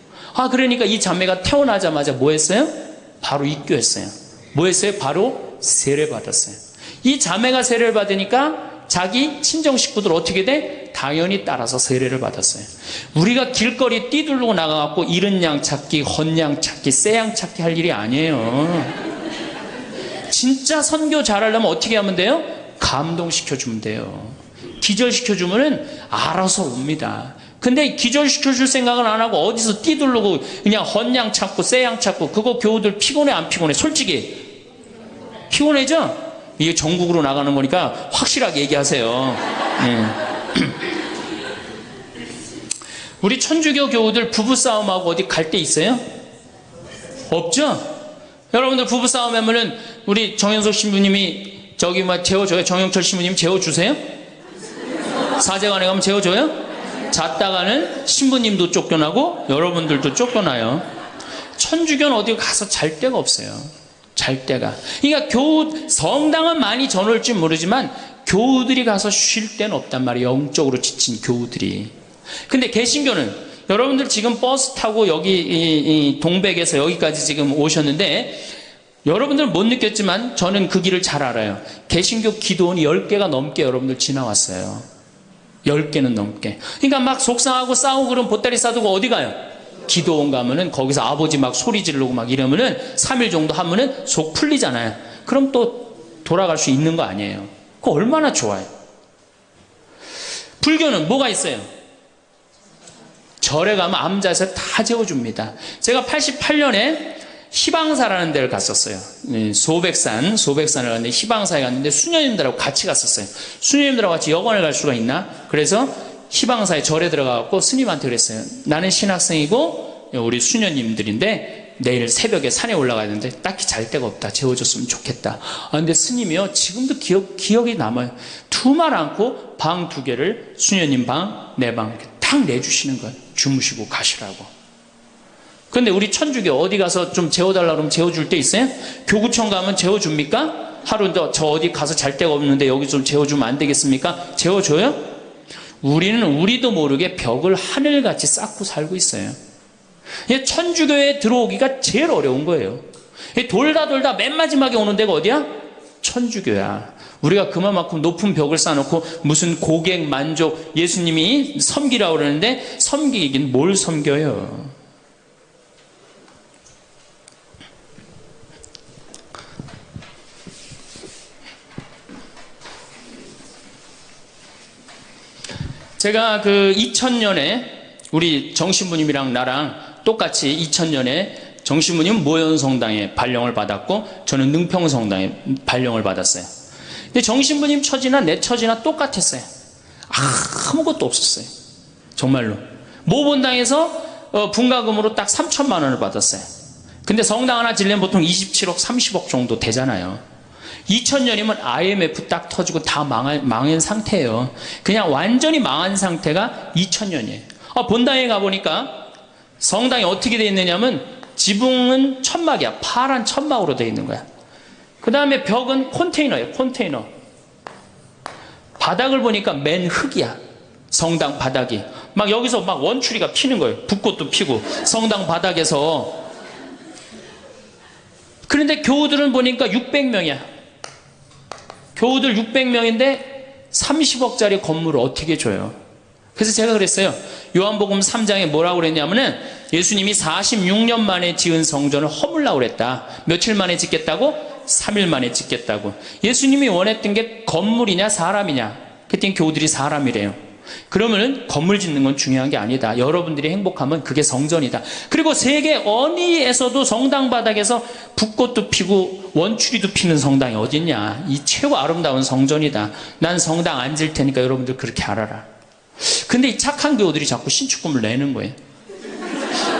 그러니까 이 자매가 태어나자마자 뭐 했어요? 바로 입교했어요. 뭐 했어요? 바로 세례 받았어요. 이 자매가 세례를 받으니까 자기 친정 식구들 어떻게 돼? 당연히 따라서 세례를 받았어요. 우리가 길거리 뛰들고 나가갖고 이른 양 찾기, 헌 양 찾기, 새 양 찾기 할 일이 아니에요. 진짜 선교 잘하려면 어떻게 하면 돼요? 감동시켜주면 돼요. 기절시켜주면은 알아서 옵니다. 근데 기절시켜줄 생각은 안 하고 어디서 뛰들르고 그냥 헌 양 찾고 새 양 찾고 그거 교우들 피곤해 안 피곤해? 솔직히 피곤해져? 이게 전국으로 나가는 거니까 확실하게 얘기하세요. 우리 천주교 교우들 부부싸움하고 어디 갈 데 있어요? 없죠? 여러분들 부부싸움 하면은 우리 정현석 신부님이 저기 재워줘요? 정영철 신부님 재워주세요? 사제관에 가면 재워줘요? 잤다가는 신부님도 쫓겨나고 여러분들도 쫓겨나요. 천주교는 어디 가서 잘 데가 없어요. 잘 때가. 그러니까 성당은 많이 전올지 모르지만 교우들이 가서 쉴 데는 없단 말이에요. 영적으로 지친 교우들이. 근데 개신교는 여러분들 지금 버스 타고 여기 이 동백에서 여기까지 지금 오셨는데 여러분들은 못 느꼈지만 저는 그 길을 잘 알아요. 개신교 기도원이 10개가 넘게 여러분들 지나왔어요. 10개는 넘게. 그러니까 막 속상하고 싸우고 그럼 보따리 싸두고 어디 가요? 기도원 가면은 거기서 아버지 막 소리 지르고 막 이러면은 3일 정도 하면은 속 풀리잖아요. 그럼 또 돌아갈 수 있는 거 아니에요. 그거 얼마나 좋아요. 불교는 뭐가 있어요? 절에 가면 암자에서 다 재워줍니다. 제가 88년에 희방사라는 데를 갔었어요. 소백산을 갔는데 희방사에 갔는데 수녀님들하고 같이 갔었어요. 수녀님들하고 같이 여관을 갈 수가 있나? 그래서 희방사에 절에 들어가고 스님한테 그랬어요. 나는 신학생이고 우리 수녀님들인데 내일 새벽에 산에 올라가야 되는데 딱히 잘 데가 없다. 재워줬으면 좋겠다. 근데 스님이요 지금도 기억이 남아요. 두말 않고 방 2개를 수녀님 방, 내 방 이렇게 탁 내주시는 거예요. 주무시고 가시라고. 근데 우리 천주교 어디 가서 좀 재워달라 그러면 재워줄 데 있어요? 교구청 가면 재워줍니까? 하루 저 어디 가서 잘 데가 없는데 여기 좀 재워주면 안 되겠습니까? 재워줘요? 우리는 우리도 모르게 벽을 하늘같이 쌓고 살고 있어요. 천주교에 들어오기가 제일 어려운 거예요. 돌다 맨 마지막에 오는 데가 어디야? 천주교야. 우리가 그만큼 높은 벽을 쌓아놓고 무슨 고객 만족 예수님이 섬기라고 그러는데 섬기긴 뭘 섬겨요. 제가 그 2000년에 우리 정신부님이랑 나랑 똑같이 2000년에 정신부님은 모현성당에 발령을 받았고 저는 능평성당에 발령을 받았어요. 근데 정신부님 처지나 내 처지나 똑같았어요. 아무것도 없었어요. 정말로. 모본당에서 분가금으로 딱 3천만 원을 받았어요. 근데 성당 하나 지려면 보통 27억, 30억 정도 되잖아요. 2000년이면 IMF 딱 터지고 다 망한 상태예요. 그냥 완전히 망한 상태가 2000년이에요. 본당에 가보니까 성당이 어떻게 되어 있느냐면 지붕은 천막이야. 파란 천막으로 되어 있는 거야. 그 다음에 벽은 컨테이너예요. 컨테이너. 바닥을 보니까 맨 흙이야. 성당 바닥이. 막 여기서 막 원추리가 피는 거예요. 붓꽃도 피고 성당 바닥에서. 그런데 교우들은 보니까 600명이야. 교우들 600명인데 30억짜리 건물을 어떻게 줘요? 그래서 제가 그랬어요. 요한복음 3장에 뭐라고 그랬냐면은 예수님이 46년 만에 지은 성전을 허물라고 그랬다. 며칠 만에 짓겠다고? 3일 만에 짓겠다고. 예수님이 원했던 게 건물이냐 사람이냐? 그랬더니 교우들이 사람이래요. 그러면은 건물 짓는 건 중요한 게 아니다. 여러분들이 행복하면 그게 성전이다. 그리고 세계 어디에서도 성당 바닥에서 붓꽃도 피고 원추리도 피는 성당이 어딨냐. 이 최고 아름다운 성전이다. 난 성당 안 질 테니까 여러분들 그렇게 알아라. 근데 이 착한 교우들이 자꾸 신축금을 내는 거예요.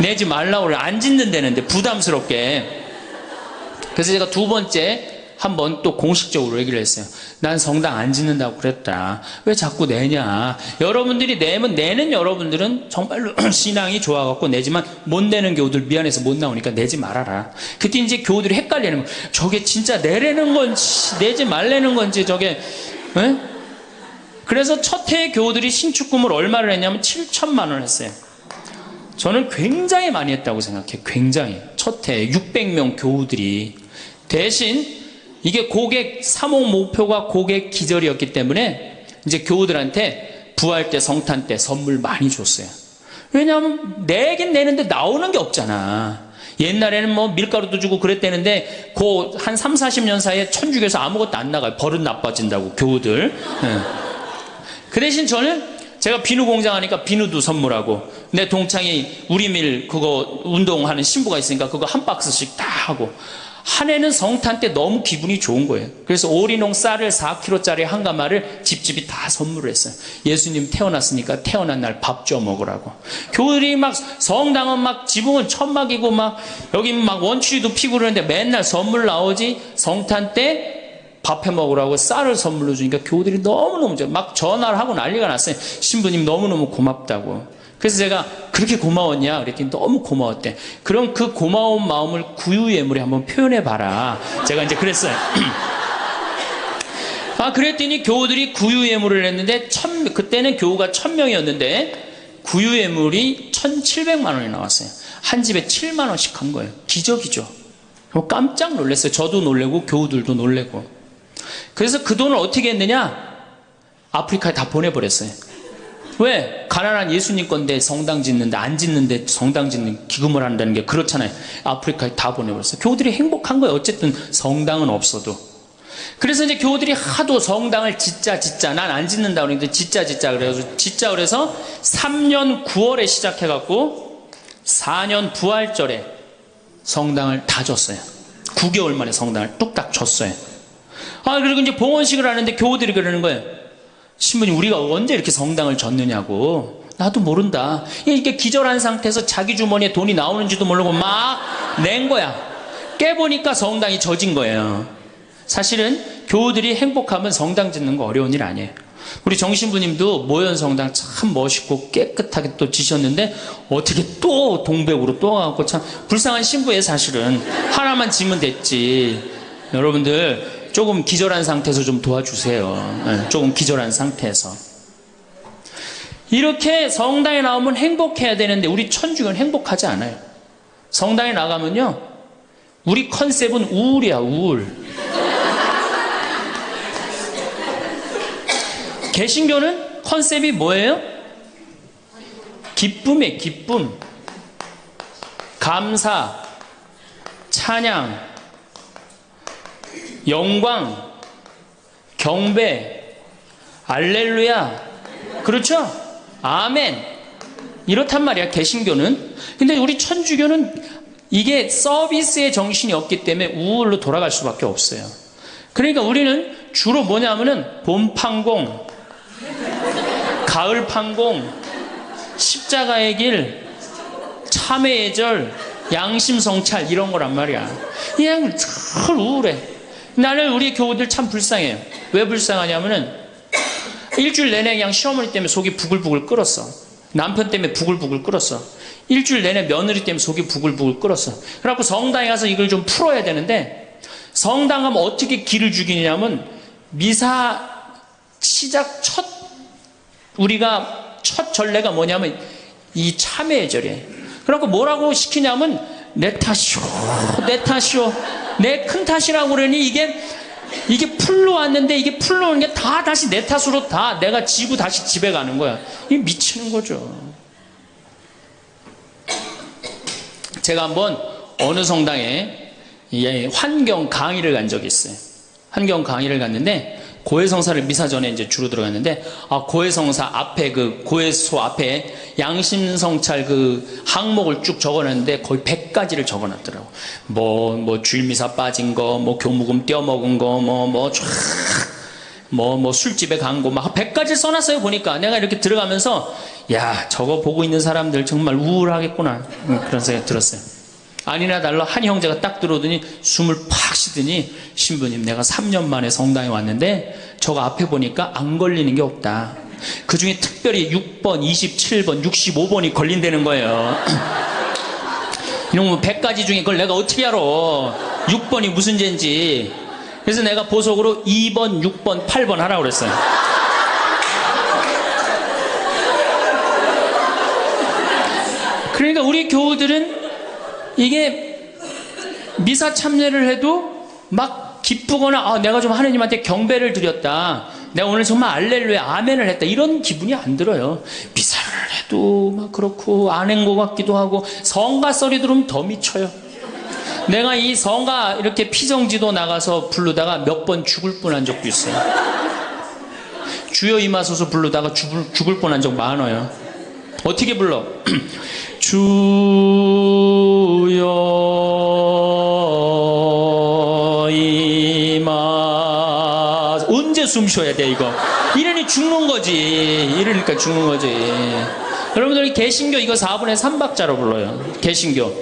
내지 말라고 그래. 안 짓는다는데 부담스럽게. 그래서 제가 두 번째 한번 또 공식적으로 얘기를 했어요. 난 성당 안 짓는다고 그랬다. 왜 자꾸 내냐. 여러분들이 내면 내는 여러분들은 정말로 신앙이 좋아갖고 내지만 못 내는 교우들 미안해서 못 나오니까 내지 말아라. 그때 이제 교우들이 헷갈리는 거예요. 저게 진짜 내라는 건지 내지 말라는 건지 저게. 에? 그래서 첫 해에 교우들이 신축금을 얼마를 했냐면 7천만 원 했어요. 저는 굉장히 많이 했다고 생각해요. 굉장히. 첫 해에 600명 교우들이. 대신 이게 고객 사목 목표가 고객 기절이었기 때문에 이제 교우들한테 부활 때 성탄 때 선물 많이 줬어요. 왜냐하면 내긴 내는데 나오는 게 없잖아. 옛날에는 뭐 밀가루도 주고 그랬대는데 그 한 3, 40년 사이에 천주교에서 아무것도 안 나가요. 버릇 나빠진다고 교우들. 네. 그 대신 저는 제가 비누 공장 하니까 비누도 선물하고 내 동창이 우리밀 그거 운동하는 신부가 있으니까 그거 한 박스씩 다 하고 한 해는 성탄 때 너무 기분이 좋은 거예요. 그래서 오리농 쌀을 4kg짜리 한 가마를 집집이 다 선물을 했어요. 예수님 태어났으니까 태어난 날 밥 줘 먹으라고. 교우들이 막 성당은 막 지붕은 천막이고 막 여기 막 원추리도 피고 그러는데 맨날 선물 나오지. 성탄 때 밥 해 먹으라고 쌀을 선물로 주니까 교우들이 너무너무 막 전화를 하고 난리가 났어요. 신부님 너무너무 고맙다고. 그래서 제가 그렇게 고마웠냐 그랬더니 너무 고마웠대. 그럼 그 고마운 마음을 구유예물에 한번 표현해봐라. 제가 이제 그랬어요. 그랬더니 교우들이 구유예물을 했는데 그때는 교우가 1000명이었는데 구유예물이 1700만 원이 나왔어요. 한 집에 7만 원씩 한 거예요. 기적이죠. 깜짝 놀랐어요. 저도 놀래고 교우들도 놀래고. 그래서 그 돈을 어떻게 했느냐? 아프리카에 다 보내버렸어요. 왜? 가난한 예수님 건데 성당 짓는데 안 짓는데 성당 짓는 기금을 한다는 게 그렇잖아요. 아프리카에 다 보내버렸어요. 교우들이 행복한 거예요. 어쨌든 성당은 없어도. 그래서 이제 교우들이 하도 성당을 짓자 난 안 짓는다 그러는데 짓자 그래서 3년 9월에 시작해갖고 4년 부활절에 성당을 다 줬어요. 9개월 만에 성당을 뚝딱 줬어요. 그리고 이제 봉헌식을 하는데 교우들이 그러는 거예요. 신부님 우리가 언제 이렇게 성당을 졌느냐고. 나도 모른다. 이게 기절한 상태에서 자기 주머니에 돈이 나오는지도 모르고 막 낸 거야. 깨보니까 성당이 젖은 거예요. 사실은 교우들이 행복하면 성당 짓는 거 어려운 일 아니에요. 우리 정신부님도 모현 성당 참 멋있고 깨끗하게 또 지셨는데 어떻게 또 동백으로 또 가고 참 불쌍한 신부예요. 사실은 하나만 지면 됐지. 여러분들 조금 기절한 상태에서 좀 도와주세요. 조금 기절한 상태에서. 이렇게 성당에 나오면 행복해야 되는데 우리 천주교는 행복하지 않아요. 성당에 나가면요 우리 컨셉은 우울이야. 우울. 개신교는 컨셉이 뭐예요? 기쁨이에요. 기쁨. 감사, 찬양, 영광, 경배, 알렐루야. 그렇죠? 아멘. 이렇단 말이야 개신교는. 근데 우리 천주교는 이게 서비스의 정신이 없기 때문에 우울로 돌아갈 수밖에 없어요. 그러니까 우리는 주로 뭐냐면은 봄판공, 가을 판공, 십자가의 길, 참회의 절, 양심 성찰 이런 거란 말이야. 그냥 늘 우울해. 나는 우리 교우들 참 불쌍해요. 왜 불쌍하냐면은 일주일 내내 그냥 시어머니 때문에 속이 부글부글 끓었어. 남편 때문에 부글부글 끓었어. 일주일 내내 며느리 때문에 속이 부글부글 끓었어. 그래갖고 성당에 가서 이걸 좀 풀어야 되는데, 성당 가면 어떻게 기를 죽이냐면 미사 시작 우리가 첫 전례가 뭐냐면 이 참회의 절이에요. 그래갖고 뭐라고 시키냐면 내 탓이오, 내 탓이오, 내 큰 탓이라고 그러니 이게 풀로 왔는데 이게 풀로 오는 게 다 다시 내 탓으로 다 내가 지고 다시 집에 가는 거야. 이게 미치는 거죠. 제가 한번 어느 성당에 환경 강의를 간 적이 있어요. 환경 강의를 갔는데 고해성사를 미사 전에 이제 주로 들어갔는데, 고해성사 앞에 고해소 앞에 양심성찰 항목을 쭉 적어놨는데 거의 100가지를 적어놨더라고. 뭐 주일미사 빠진 거, 뭐 교무금 떼어먹은 거, 술집에 간 거, 막 100가지 써놨어요. 보니까 내가 이렇게 들어가면서 야, 저거 보고 있는 사람들 정말 우울하겠구나, 그런 생각 들었어요. 아니나 달라 한 형제가 딱 들어오더니 숨을 팍 쉬더니, 신부님 내가 3년 만에 성당에 왔는데 저거 앞에 보니까 안 걸리는 게 없다. 그 중에 특별히 6번, 27번, 65번이 걸린다는 거예요. 이놈 100가지 중에 그걸 내가 어떻게 알아. 6번이 무슨 죄인지. 그래서 내가 보석으로 2번, 6번, 8번 하라고 그랬어요. 그러니까 우리 교우들은 이게 미사 참여를 해도 막 기쁘거나 내가 좀 하느님한테 경배를 드렸다, 내가 오늘 정말 알렐루야 아멘을 했다, 이런 기분이 안 들어요. 미사를 해도 막 그렇고 안 한 것 같기도 하고, 성가 소리 들으면 더 미쳐요. 내가 이 성가 이렇게 피정지도 나가서 부르다가 몇 번 죽을 뻔한 적도 있어요. 주여 임하소서 부르다가 죽을 뻔한 적 많아요. 어떻게 불러? 주여 임하. 언제 숨 쉬어야 돼 이거? 이러니 죽는 거지. 이러니까 죽는 거지. 여러분들 개신교 이거 4분의 3박자로 불러요. 개신교.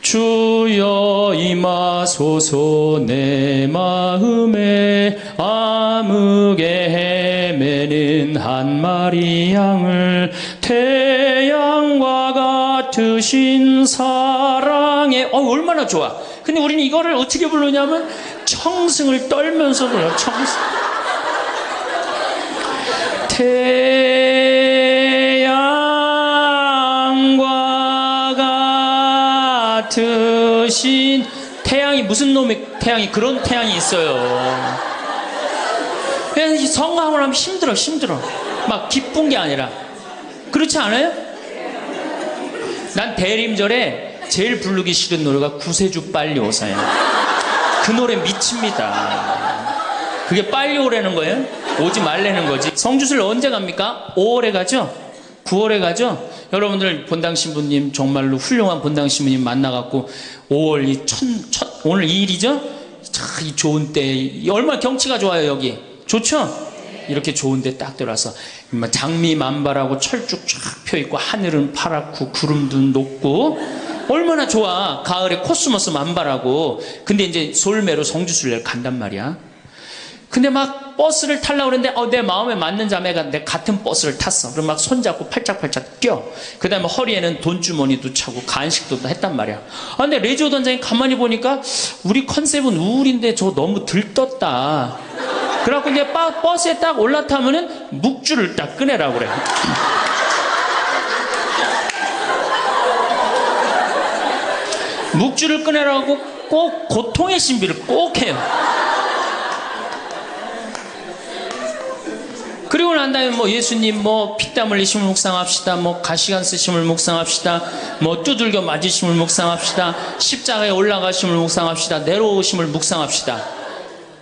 주여 임하소서 내 마음에 암흑에 헤매는 한 마리 양을 태양과 같으신 사랑에. 얼마나 좋아. 근데 우리는 이거를 어떻게 부르냐면 청승을 떨면서 불러요. 청승. 태양과 같으신. 태양이 무슨 놈의 태양이, 그런 태양이 있어요. 그냥 성가하고 나면 힘들어. 막 기쁜 게 아니라. 그렇지 않아요? 난 대림절에 제일 부르기 싫은 노래가 구세주 빨리 오사야. 그 노래 미칩니다. 그게 빨리 오라는 거예요? 오지 말라는 거지. 성주술 언제 갑니까? 5월에 가죠? 9월에 가죠? 여러분들 본당 신부님 정말로 훌륭한 본당 신부님 만나갖고 5월 오늘 2일이죠? 참 이 좋은 때, 얼마나 경치가 좋아요 여기. 좋죠? 이렇게 좋은데 딱 들어와서 장미 만발하고 철쭉 쫙 펴있고 하늘은 파랗고 구름도 높고 얼마나 좋아. 가을에 코스모스 만발하고. 근데 이제 솔매로 성주순례를 간단 말이야. 근데 막 버스를 타려고 그러는데 내 마음에 맞는 자매가 내 같은 버스를 탔어. 그럼 막 손잡고 팔짝팔짝 뛰어. 그 다음에 허리에는 돈주머니도 차고 간식도 했단 말이야. 근데 레지오 단장이 가만히 보니까 우리 컨셉은 우울인데 저 너무 들떴다. 그래갖고 이제 버스에 딱 올라타면은 묵주를 딱 꺼내라고 그래. 묵주를 꺼내라고 꼭 고통의 신비를 꼭 해요. 그리고 난 다음에 예수님 피땀 흘리심을 묵상합시다. 가시관 쓰심을 묵상합시다. 두들겨 맞으심을 묵상합시다. 십자가에 올라가심을 묵상합시다. 내려오심을 묵상합시다.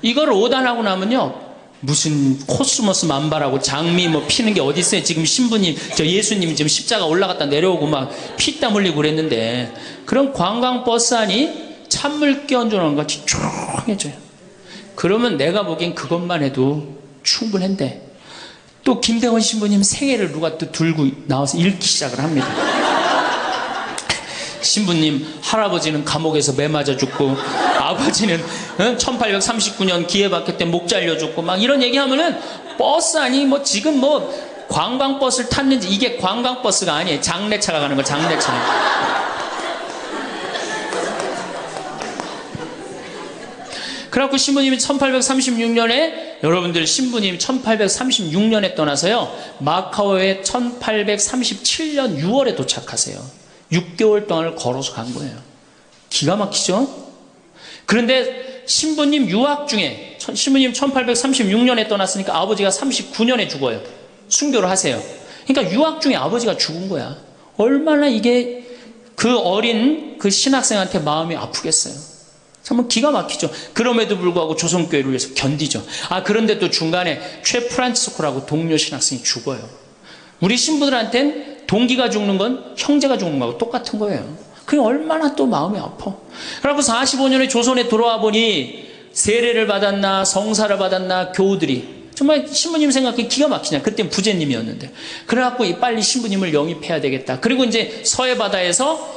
이걸 오단하고 나면요, 무슨 코스모스 만발하고 장미 피는 게 어디 있어요. 지금 신부님, 예수님 지금 십자가 올라갔다 내려오고 막 피땀 흘리고 그랬는데, 그런 관광버스 안이 찬물 끼얹어놓은 것 같이 조용해져요. 그러면 내가 보기엔 그것만 해도 충분한데, 또 김대원 신부님 생애를 누가 또 들고 나와서 읽기 시작을 합니다. 신부님, 할아버지는 감옥에서 매 맞아 죽고, 아버지는 1839년 기회박해 때 목 잘려 죽고, 막 이런 얘기하면은 버스 아니 뭐 지금 뭐 관광버스를 탔는지, 이게 관광버스가 아니에요. 장례차가 가는 거, 장례차. 그래갖고 신부님이 1836년에, 여러분들 신부님이 1836년에 떠나서요, 마카오에 1837년 6월에 도착하세요. 6개월 동안을 걸어서 간 거예요. 기가 막히죠? 그런데 신부님 유학 중에, 신부님 1836년에 떠났으니까 아버지가 39년에 죽어요. 순교를 하세요. 그러니까 유학 중에 아버지가 죽은 거야. 얼마나 이게 그 어린 그 신학생한테 마음이 아프겠어요. 정말 기가 막히죠. 그럼에도 불구하고 조선교회를 위해서 견디죠. 그런데 또 중간에 최 프란치스코라고 동료 신학생이 죽어요. 우리 신부들한텐 동기가 죽는 건 형제가 죽는 거하고 똑같은 거예요. 그게 얼마나 또 마음이 아파. 그래갖고 45년에 조선에 돌아와 보니 세례를 받았나 성사를 받았나 교우들이 정말 신부님 생각해 기가 막히냐. 그땐 부제님이었는데. 그래갖고 빨리 신부님을 영입해야 되겠다. 그리고 이제 서해 바다에서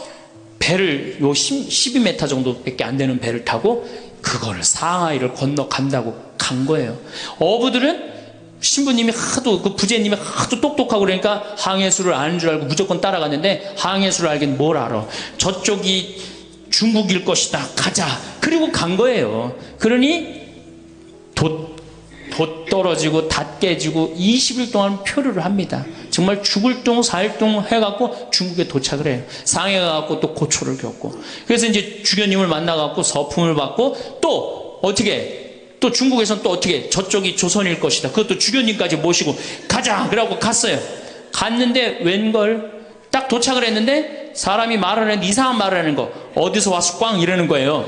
배를 12m 정도밖에 안 되는 배를 타고 그거를 상하이를 건너간다고 간 거예요. 어부들은 신부님이 하도, 그 부제님이 하도 똑똑하고 그러니까 항해수를 아는 줄 알고 무조건 따라갔는데, 항해수를 알긴 뭘 알아. 저쪽이 중국일 것이다. 가자. 그리고 간 거예요. 그러니 돛 떨어지고 닷 깨지고 20일 동안 표류를 합니다. 정말 죽을 둥 살 둥 해갖고 중국에 도착을 해요. 상해 가갖고 또 고초를 겪고. 그래서 이제 주교님을 만나갖고 서품을 받고 또 어떻게, 또 중국에서는 또 어떻게, 저쪽이 조선일 것이다. 그것도 주교님까지 모시고 가자. 그러고 갔어요. 갔는데 웬걸 딱 도착을 했는데 사람이 말을 하는데 이상한 말을 하는 거. 어디서 와서 꽝 이러는 거예요.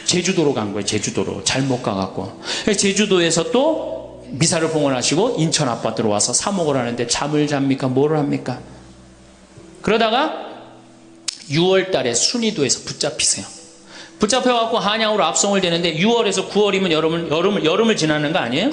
제주도로 간 거예요. 제주도로. 잘못 가갖고. 제주도에서 또 미사를 봉헌하시고 인천 아파트로 와서 사목을 하는데 잠을 잡니까? 뭐를 합니까? 그러다가 6월 달에 순이도에서 붙잡히세요. 붙잡혀갖고 한양으로 압송을 되는데 6월에서 9월이면 여름을 지나는 거 아니에요?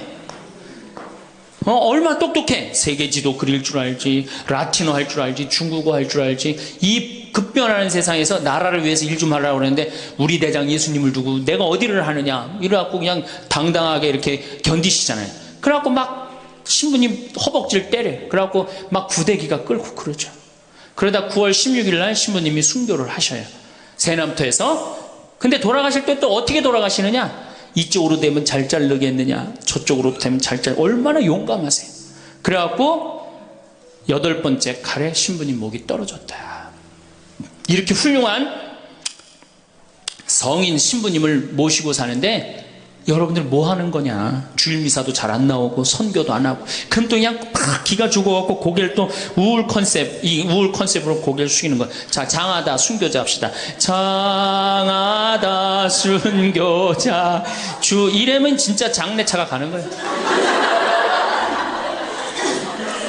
얼마나 똑똑해. 세계지도 그릴 줄 알지, 라틴어 할 줄 알지, 중국어 할 줄 알지. 이 급변하는 세상에서 나라를 위해서 일 좀 하려고 그러는데 우리 대장 예수님을 두고 내가 어디를 하느냐 이래갖고 그냥 당당하게 이렇게 견디시잖아요. 그래갖고 막 신부님 허벅지를 때려. 그래갖고 막 구데기가 끓고 그러죠. 그러다 9월 16일 날 신부님이 순교를 하셔요. 세남터에서. 근데 돌아가실 때 또 어떻게 돌아가시느냐? 이쪽으로 되면 잘 자르겠느냐, 저쪽으로 되면 잘 얼마나 용감하세요. 그래갖고 8번째 칼에 신부님 목이 떨어졌다. 이렇게 훌륭한 성인 신부님을 모시고 사는데 여러분들 뭐 하는 거냐? 주일미사도 잘 안 나오고 선교도 안 하고. 그럼 또 그냥 팍 기가 죽어갖고 고개를 또 우울 컨셉으로 고개를 숙이는 거야. 자, 장하다 순교자 합시다. 장하다 순교자 주. 이러면 진짜 장례차가 가는 거예요.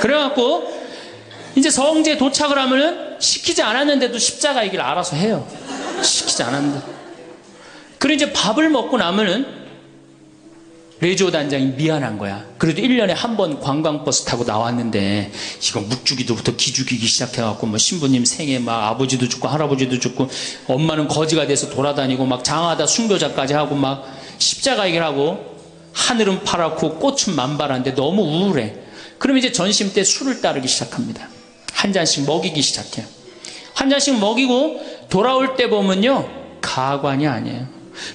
그래갖고 이제 성지에 도착을 하면은 시키지 않았는데도 십자가 얘기를 알아서 해요. 시키지 않았는데. 그리고 이제 밥을 먹고 나면은 레지오 단장이 미안한 거야. 그래도 1년에 한 번 관광버스 타고 나왔는데 이거 묵주기도부터 기죽이기 시작해갖고 뭐 신부님 생에 막 아버지도 죽고 할아버지도 죽고 엄마는 거지가 돼서 돌아다니고 막 장하다 순교자까지 하고 막 십자가 얘기를 하고 하늘은 파랗고 꽃은 만발한데 너무 우울해. 그럼 이제 전심 때 술을 따르기 시작합니다. 한 잔씩 먹이기 시작해요. 한 잔씩 먹이고 돌아올 때 보면요, 가관이 아니에요.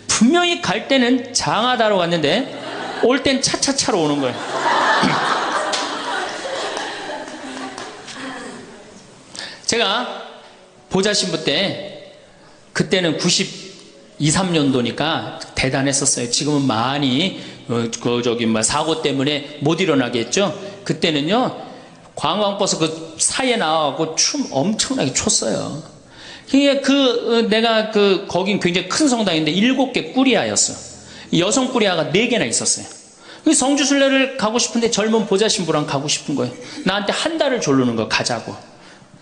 분명히 갈 때는 장하다로 갔는데 올 땐 차차차로 오는 거예요. 제가 보좌신부 때, 그때는 92, 3년도니까 대단했었어요. 지금은 많이 사고 때문에 못 일어나게 했죠. 그때는요, 관광버스 그 사이에 나와갖고 춤 엄청나게 췄어요. 내가 거긴 굉장히 큰 성당인데 7개 꾸리아였어. 여성 꾸리아가 4개나 있었어요. 성주순례를 가고 싶은데 젊은 보좌신부랑 가고 싶은 거예요. 나한테 한 달을 졸르는 거 가자고.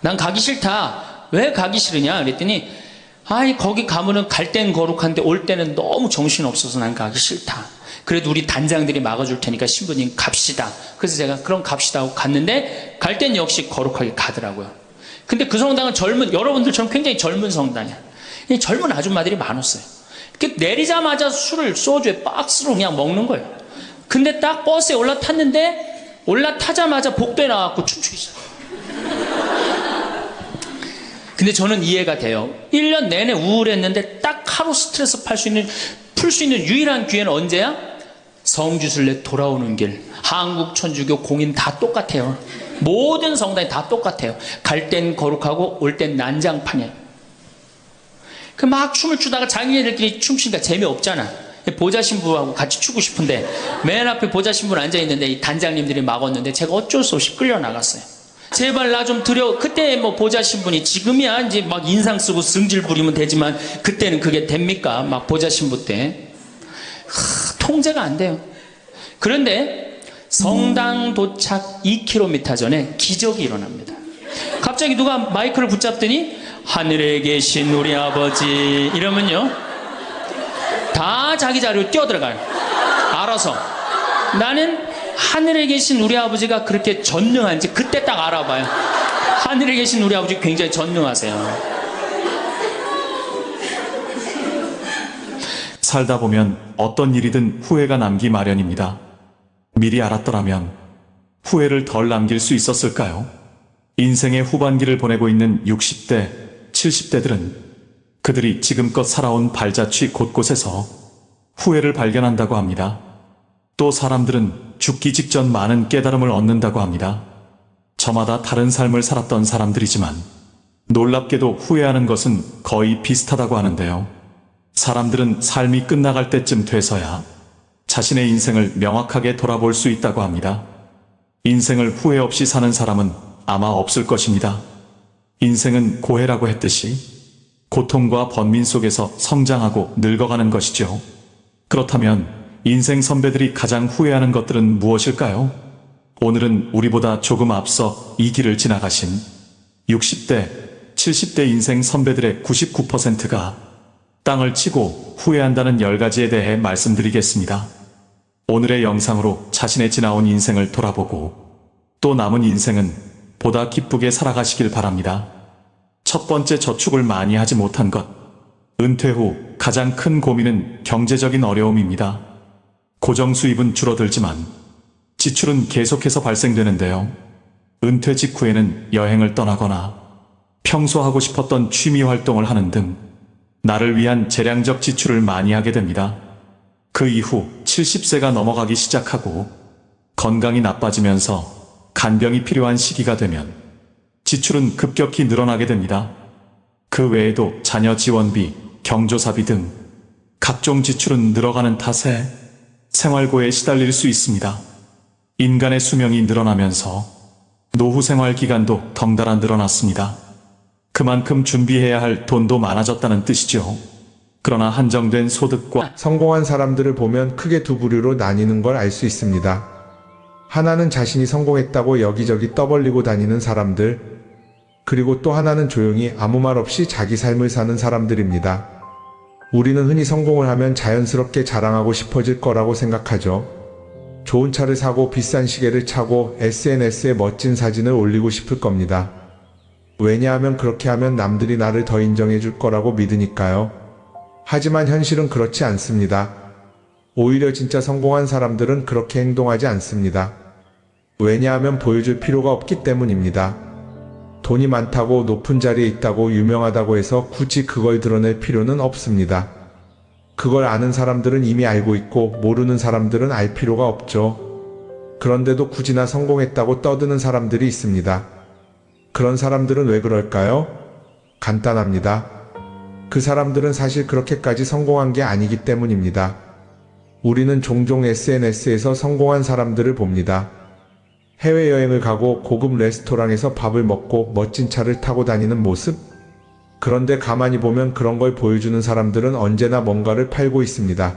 난 가기 싫다. 왜 가기 싫으냐 그랬더니 거기 가면은 갈 땐 거룩한데 올 때는 너무 정신없어서 난 가기 싫다. 그래도 우리 단장들이 막아줄 테니까 신부님 갑시다. 그래서 제가 그럼 갑시다 하고 갔는데 갈 땐 역시 거룩하게 가더라고요. 근데 그 성당은 여러분들처럼 굉장히 젊은 성당이야. 이 젊은 아줌마들이 많았어요. 이렇게 내리자마자 술을 소주에 박스로 그냥 먹는 거예요. 근데 딱 버스에 올라타자마자 복도에 나와갖고 춤추기 시작. 근데 저는 이해가 돼요. 1년 내내 우울했는데 딱 하루 스트레스 풀 수 있는 유일한 기회는 언제야? 성주순례 돌아오는 길. 한국 천주교 공인 다 똑같아요. 모든 성당이 다 똑같아요. 갈 땐 거룩하고 올 땐 난장판이에요. 그 막 춤을 추다가 자기네들끼리 춤추니까 재미없잖아. 보좌 신부하고 같이 추고 싶은데 맨 앞에 보좌 신부는 앉아있는데 이 단장님들이 막았는데 제가 어쩔 수 없이 끌려나갔어요. 제발 나 좀 그때 뭐 보좌 신부니 지금이야 이제 막 인상 쓰고 승질 부리면 되지만 그때는 그게 됩니까? 막 보좌 신부 때 통제가 안 돼요. 그런데 성당 도착 2km 전에 기적이 일어납니다. 갑자기 누가 마이크를 붙잡더니 하늘에 계신 우리 아버지 이러면요 다 자기 자리로 뛰어들어가요. 알아서. 나는 하늘에 계신 우리 아버지가 그렇게 전능한지 그때 딱 알아봐요. 하늘에 계신 우리 아버지 굉장히 전능하세요. 살다 보면 어떤 일이든 후회가 남기 마련입니다. 미리 알았더라면 후회를 덜 남길 수 있었을까요? 인생의 후반기를 보내고 있는 60대, 70대들은 그들이 지금껏 살아온 발자취 곳곳에서 후회를 발견한다고 합니다. 또 사람들은 죽기 직전 많은 깨달음을 얻는다고 합니다. 저마다 다른 삶을 살았던 사람들이지만 놀랍게도 후회하는 것은 거의 비슷하다고 하는데요. 사람들은 삶이 끝나갈 때쯤 돼서야 자신의 인생을 명확하게 돌아볼 수 있다고 합니다. 인생을 후회 없이 사는 사람은 아마 없을 것입니다. 인생은 고해라고 했듯이 고통과 번민 속에서 성장하고 늙어가는 것이죠. 그렇다면 인생 선배들이 가장 후회하는 것들은 무엇일까요? 오늘은 우리보다 조금 앞서 이 길을 지나가신 60대, 70대 인생 선배들의 99%가 땅을 치고 후회한다는 10가지에 대해 말씀드리겠습니다. 오늘의 영상으로 자신의 지나온 인생을 돌아보고 또 남은 인생은 보다 기쁘게 살아가시길 바랍니다. 첫 번째, 저축을 많이 하지 못한 것. 은퇴 후 가장 큰 고민은 경제적인 어려움입니다. 고정 수입은 줄어들지만 지출은 계속해서 발생되는데요. 은퇴 직후에는 여행을 떠나거나 평소 하고 싶었던 취미 활동을 하는 등 나를 위한 재량적 지출을 많이 하게 됩니다. 그 이후 70세가 넘어가기 시작하고 건강이 나빠지면서 간병이 필요한 시기가 되면 지출은 급격히 늘어나게 됩니다. 그 외에도 자녀 지원비, 경조사비 등 각종 지출은 늘어가는 탓에 생활고에 시달릴 수 있습니다. 인간의 수명이 늘어나면서 노후 생활 기간도 덩달아 늘어났습니다. 그만큼 준비해야 할 돈도 많아졌다는 뜻이죠. 그러나 한정된 소득과 성공한 사람들을 보면 크게 두 부류로 나뉘는 걸 알 수 있습니다. 하나는 자신이 성공했다고 여기저기 떠벌리고 다니는 사람들, 그리고 또 하나는 조용히 아무 말 없이 자기 삶을 사는 사람들입니다. 우리는 흔히 성공을 하면 자연스럽게 자랑하고 싶어질 거라고 생각하죠. 좋은 차를 사고 비싼 시계를 차고 SNS에 멋진 사진을 올리고 싶을 겁니다. 왜냐하면 그렇게 하면 남들이 나를 더 인정해 줄 거라고 믿으니까요. 하지만 현실은 그렇지 않습니다. 오히려 진짜 성공한 사람들은 그렇게 행동하지 않습니다. 왜냐하면 보여줄 필요가 없기 때문입니다. 돈이 많다고 높은 자리에 있다고 유명하다고 해서 굳이 그걸 드러낼 필요는 없습니다. 그걸 아는 사람들은 이미 알고 있고 모르는 사람들은 알 필요가 없죠. 그런데도 굳이나 성공했다고 떠드는 사람들이 있습니다. 그런 사람들은 왜 그럴까요? 간단합니다. 그 사람들은 사실 그렇게까지 성공한 게 아니기 때문입니다. 우리는 종종 SNS에서 성공한 사람들을 봅니다. 해외여행을 가고 고급 레스토랑에서 밥을 먹고 멋진 차를 타고 다니는 모습? 그런데 가만히 보면 그런 걸 보여주는 사람들은 언제나 뭔가를 팔고 있습니다.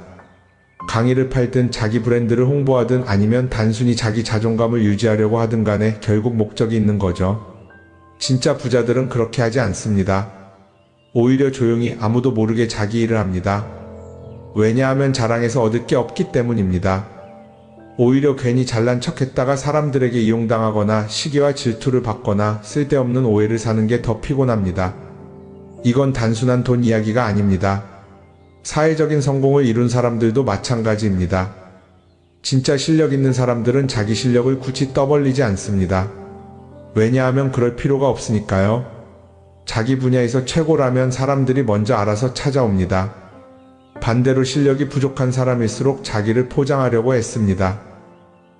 강의를 팔든 자기 브랜드를 홍보하든 아니면 단순히 자기 자존감을 유지하려고 하든 간에 결국 목적이 있는 거죠. 진짜 부자들은 그렇게 하지 않습니다. 오히려 조용히 아무도 모르게 자기 일을 합니다. 왜냐하면 자랑해서 얻을 게 없기 때문입니다. 오히려 괜히 잘난 척했다가 사람들에게 이용당하거나 시기와 질투를 받거나 쓸데없는 오해를 사는 게 더 피곤합니다. 이건 단순한 돈 이야기가 아닙니다. 사회적인 성공을 이룬 사람들도 마찬가지입니다. 진짜 실력 있는 사람들은 자기 실력을 굳이 떠벌리지 않습니다. 왜냐하면 그럴 필요가 없으니까요. 자기 분야에서 최고라면 사람들이 먼저 알아서 찾아옵니다. 반대로 실력이 부족한 사람일수록 자기를 포장하려고 애씁니다.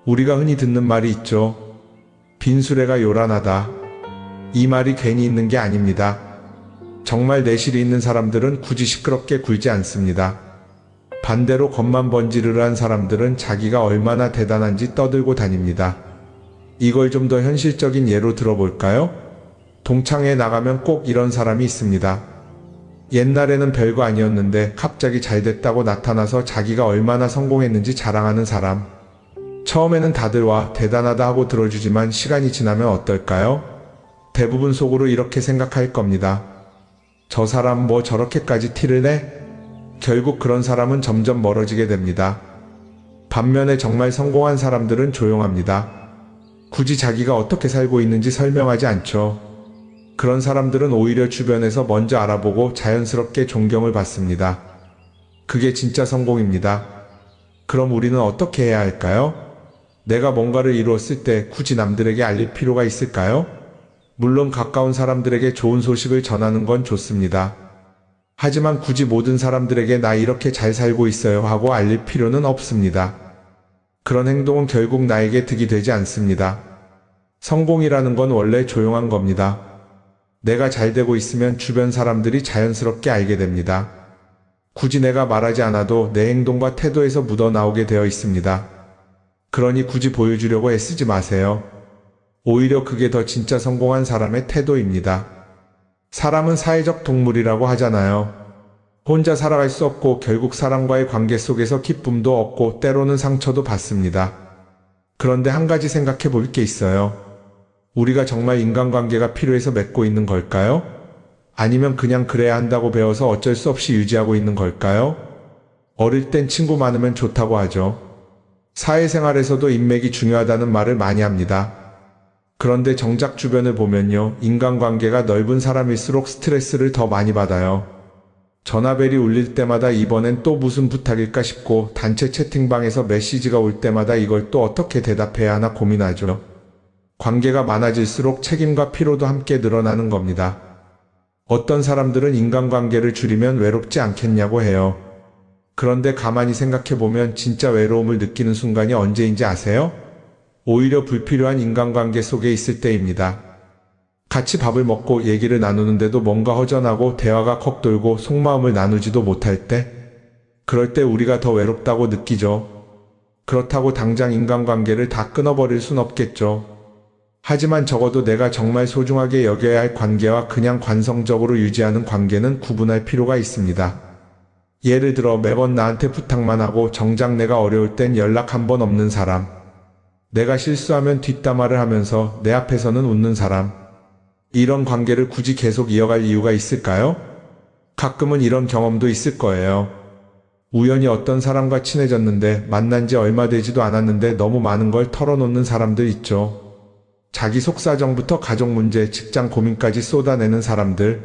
우리가 흔히 듣는 말이 있죠. 빈수레가 요란하다. 이 말이 괜히 있는 게 아닙니다. 정말 내실이 있는 사람들은 굳이 시끄럽게 굴지 않습니다. 반대로 겉만 번지르르한 사람들은 자기가 얼마나 대단한지 떠들고 다닙니다. 이걸 좀 더 현실적인 예로 들어볼까요? 동창회에 나가면 꼭 이런 사람이 있습니다. 옛날에는 별거 아니었는데 갑자기 잘 됐다고 나타나서 자기가 얼마나 성공했는지 자랑하는 사람. 처음에는 다들 와 대단하다 하고 들어주지만 시간이 지나면 어떨까요? 대부분 속으로 이렇게 생각할 겁니다. 저 사람 뭐 저렇게까지 티를 내? 결국 그런 사람은 점점 멀어지게 됩니다. 반면에 정말 성공한 사람들은 조용합니다. 굳이 자기가 어떻게 살고 있는지 설명하지 않죠. 그런 사람들은 오히려 주변에서 먼저 알아보고 자연스럽게 존경을 받습니다. 그게 진짜 성공입니다. 그럼 우리는 어떻게 해야 할까요? 내가 뭔가를 이루었을 때 굳이 남들에게 알릴 필요가 있을까요? 물론 가까운 사람들에게 좋은 소식을 전하는 건 좋습니다. 하지만 굳이 모든 사람들에게 나 이렇게 잘 살고 있어요 하고 알릴 필요는 없습니다. 그런 행동은 결국 나에게 득이 되지 않습니다. 성공이라는 건 원래 조용한 겁니다. 내가 잘 되고 있으면 주변 사람들이 자연스럽게 알게 됩니다. 굳이 내가 말하지 않아도 내 행동과 태도에서 묻어나오게 되어 있습니다. 그러니 굳이 보여주려고 애쓰지 마세요. 오히려 그게 더 진짜 성공한 사람의 태도입니다. 사람은 사회적 동물이라고 하잖아요. 혼자 살아갈 수 없고 결국 사람과의 관계 속에서 기쁨도 얻고 때로는 상처도 받습니다. 그런데 한 가지 생각해 볼 게 있어요. 우리가 정말 인간관계가 필요해서 맺고 있는 걸까요? 아니면 그냥 그래야 한다고 배워서 어쩔 수 없이 유지하고 있는 걸까요? 어릴 땐 친구 많으면 좋다고 하죠. 사회생활에서도 인맥이 중요하다는 말을 많이 합니다. 그런데 정작 주변을 보면요, 인간관계가 넓은 사람일수록 스트레스를 더 많이 받아요. 전화벨이 울릴 때마다 이번엔 또 무슨 부탁일까 싶고 단체 채팅방에서 메시지가 올 때마다 이걸 또 어떻게 대답해야 하나 고민하죠. 관계가 많아질수록 책임과 피로도 함께 늘어나는 겁니다. 어떤 사람들은 인간관계를 줄이면 외롭지 않겠냐고 해요. 그런데 가만히 생각해보면 진짜 외로움을 느끼는 순간이 언제인지 아세요? 오히려 불필요한 인간관계 속에 있을 때입니다. 같이 밥을 먹고 얘기를 나누는데도 뭔가 허전하고 대화가 컥 돌고 속마음을 나누지도 못할 때, 그럴 때 우리가 더 외롭다고 느끼죠. 그렇다고 당장 인간관계를 다 끊어버릴 순 없겠죠. 하지만 적어도 내가 정말 소중하게 여겨야 할 관계와 그냥 관성적으로 유지하는 관계는 구분할 필요가 있습니다. 예를 들어 매번 나한테 부탁만 하고 정작 내가 어려울 땐 연락 한 번 없는 사람. 내가 실수하면 뒷담화를 하면서 내 앞에서는 웃는 사람. 이런 관계를 굳이 계속 이어갈 이유가 있을까요? 가끔은 이런 경험도 있을 거예요. 우연히 어떤 사람과 친해졌는데 만난 지 얼마 되지도 않았는데 너무 많은 걸 털어놓는 사람들 있죠. 자기 속사정부터 가족 문제, 직장 고민까지 쏟아내는 사람들.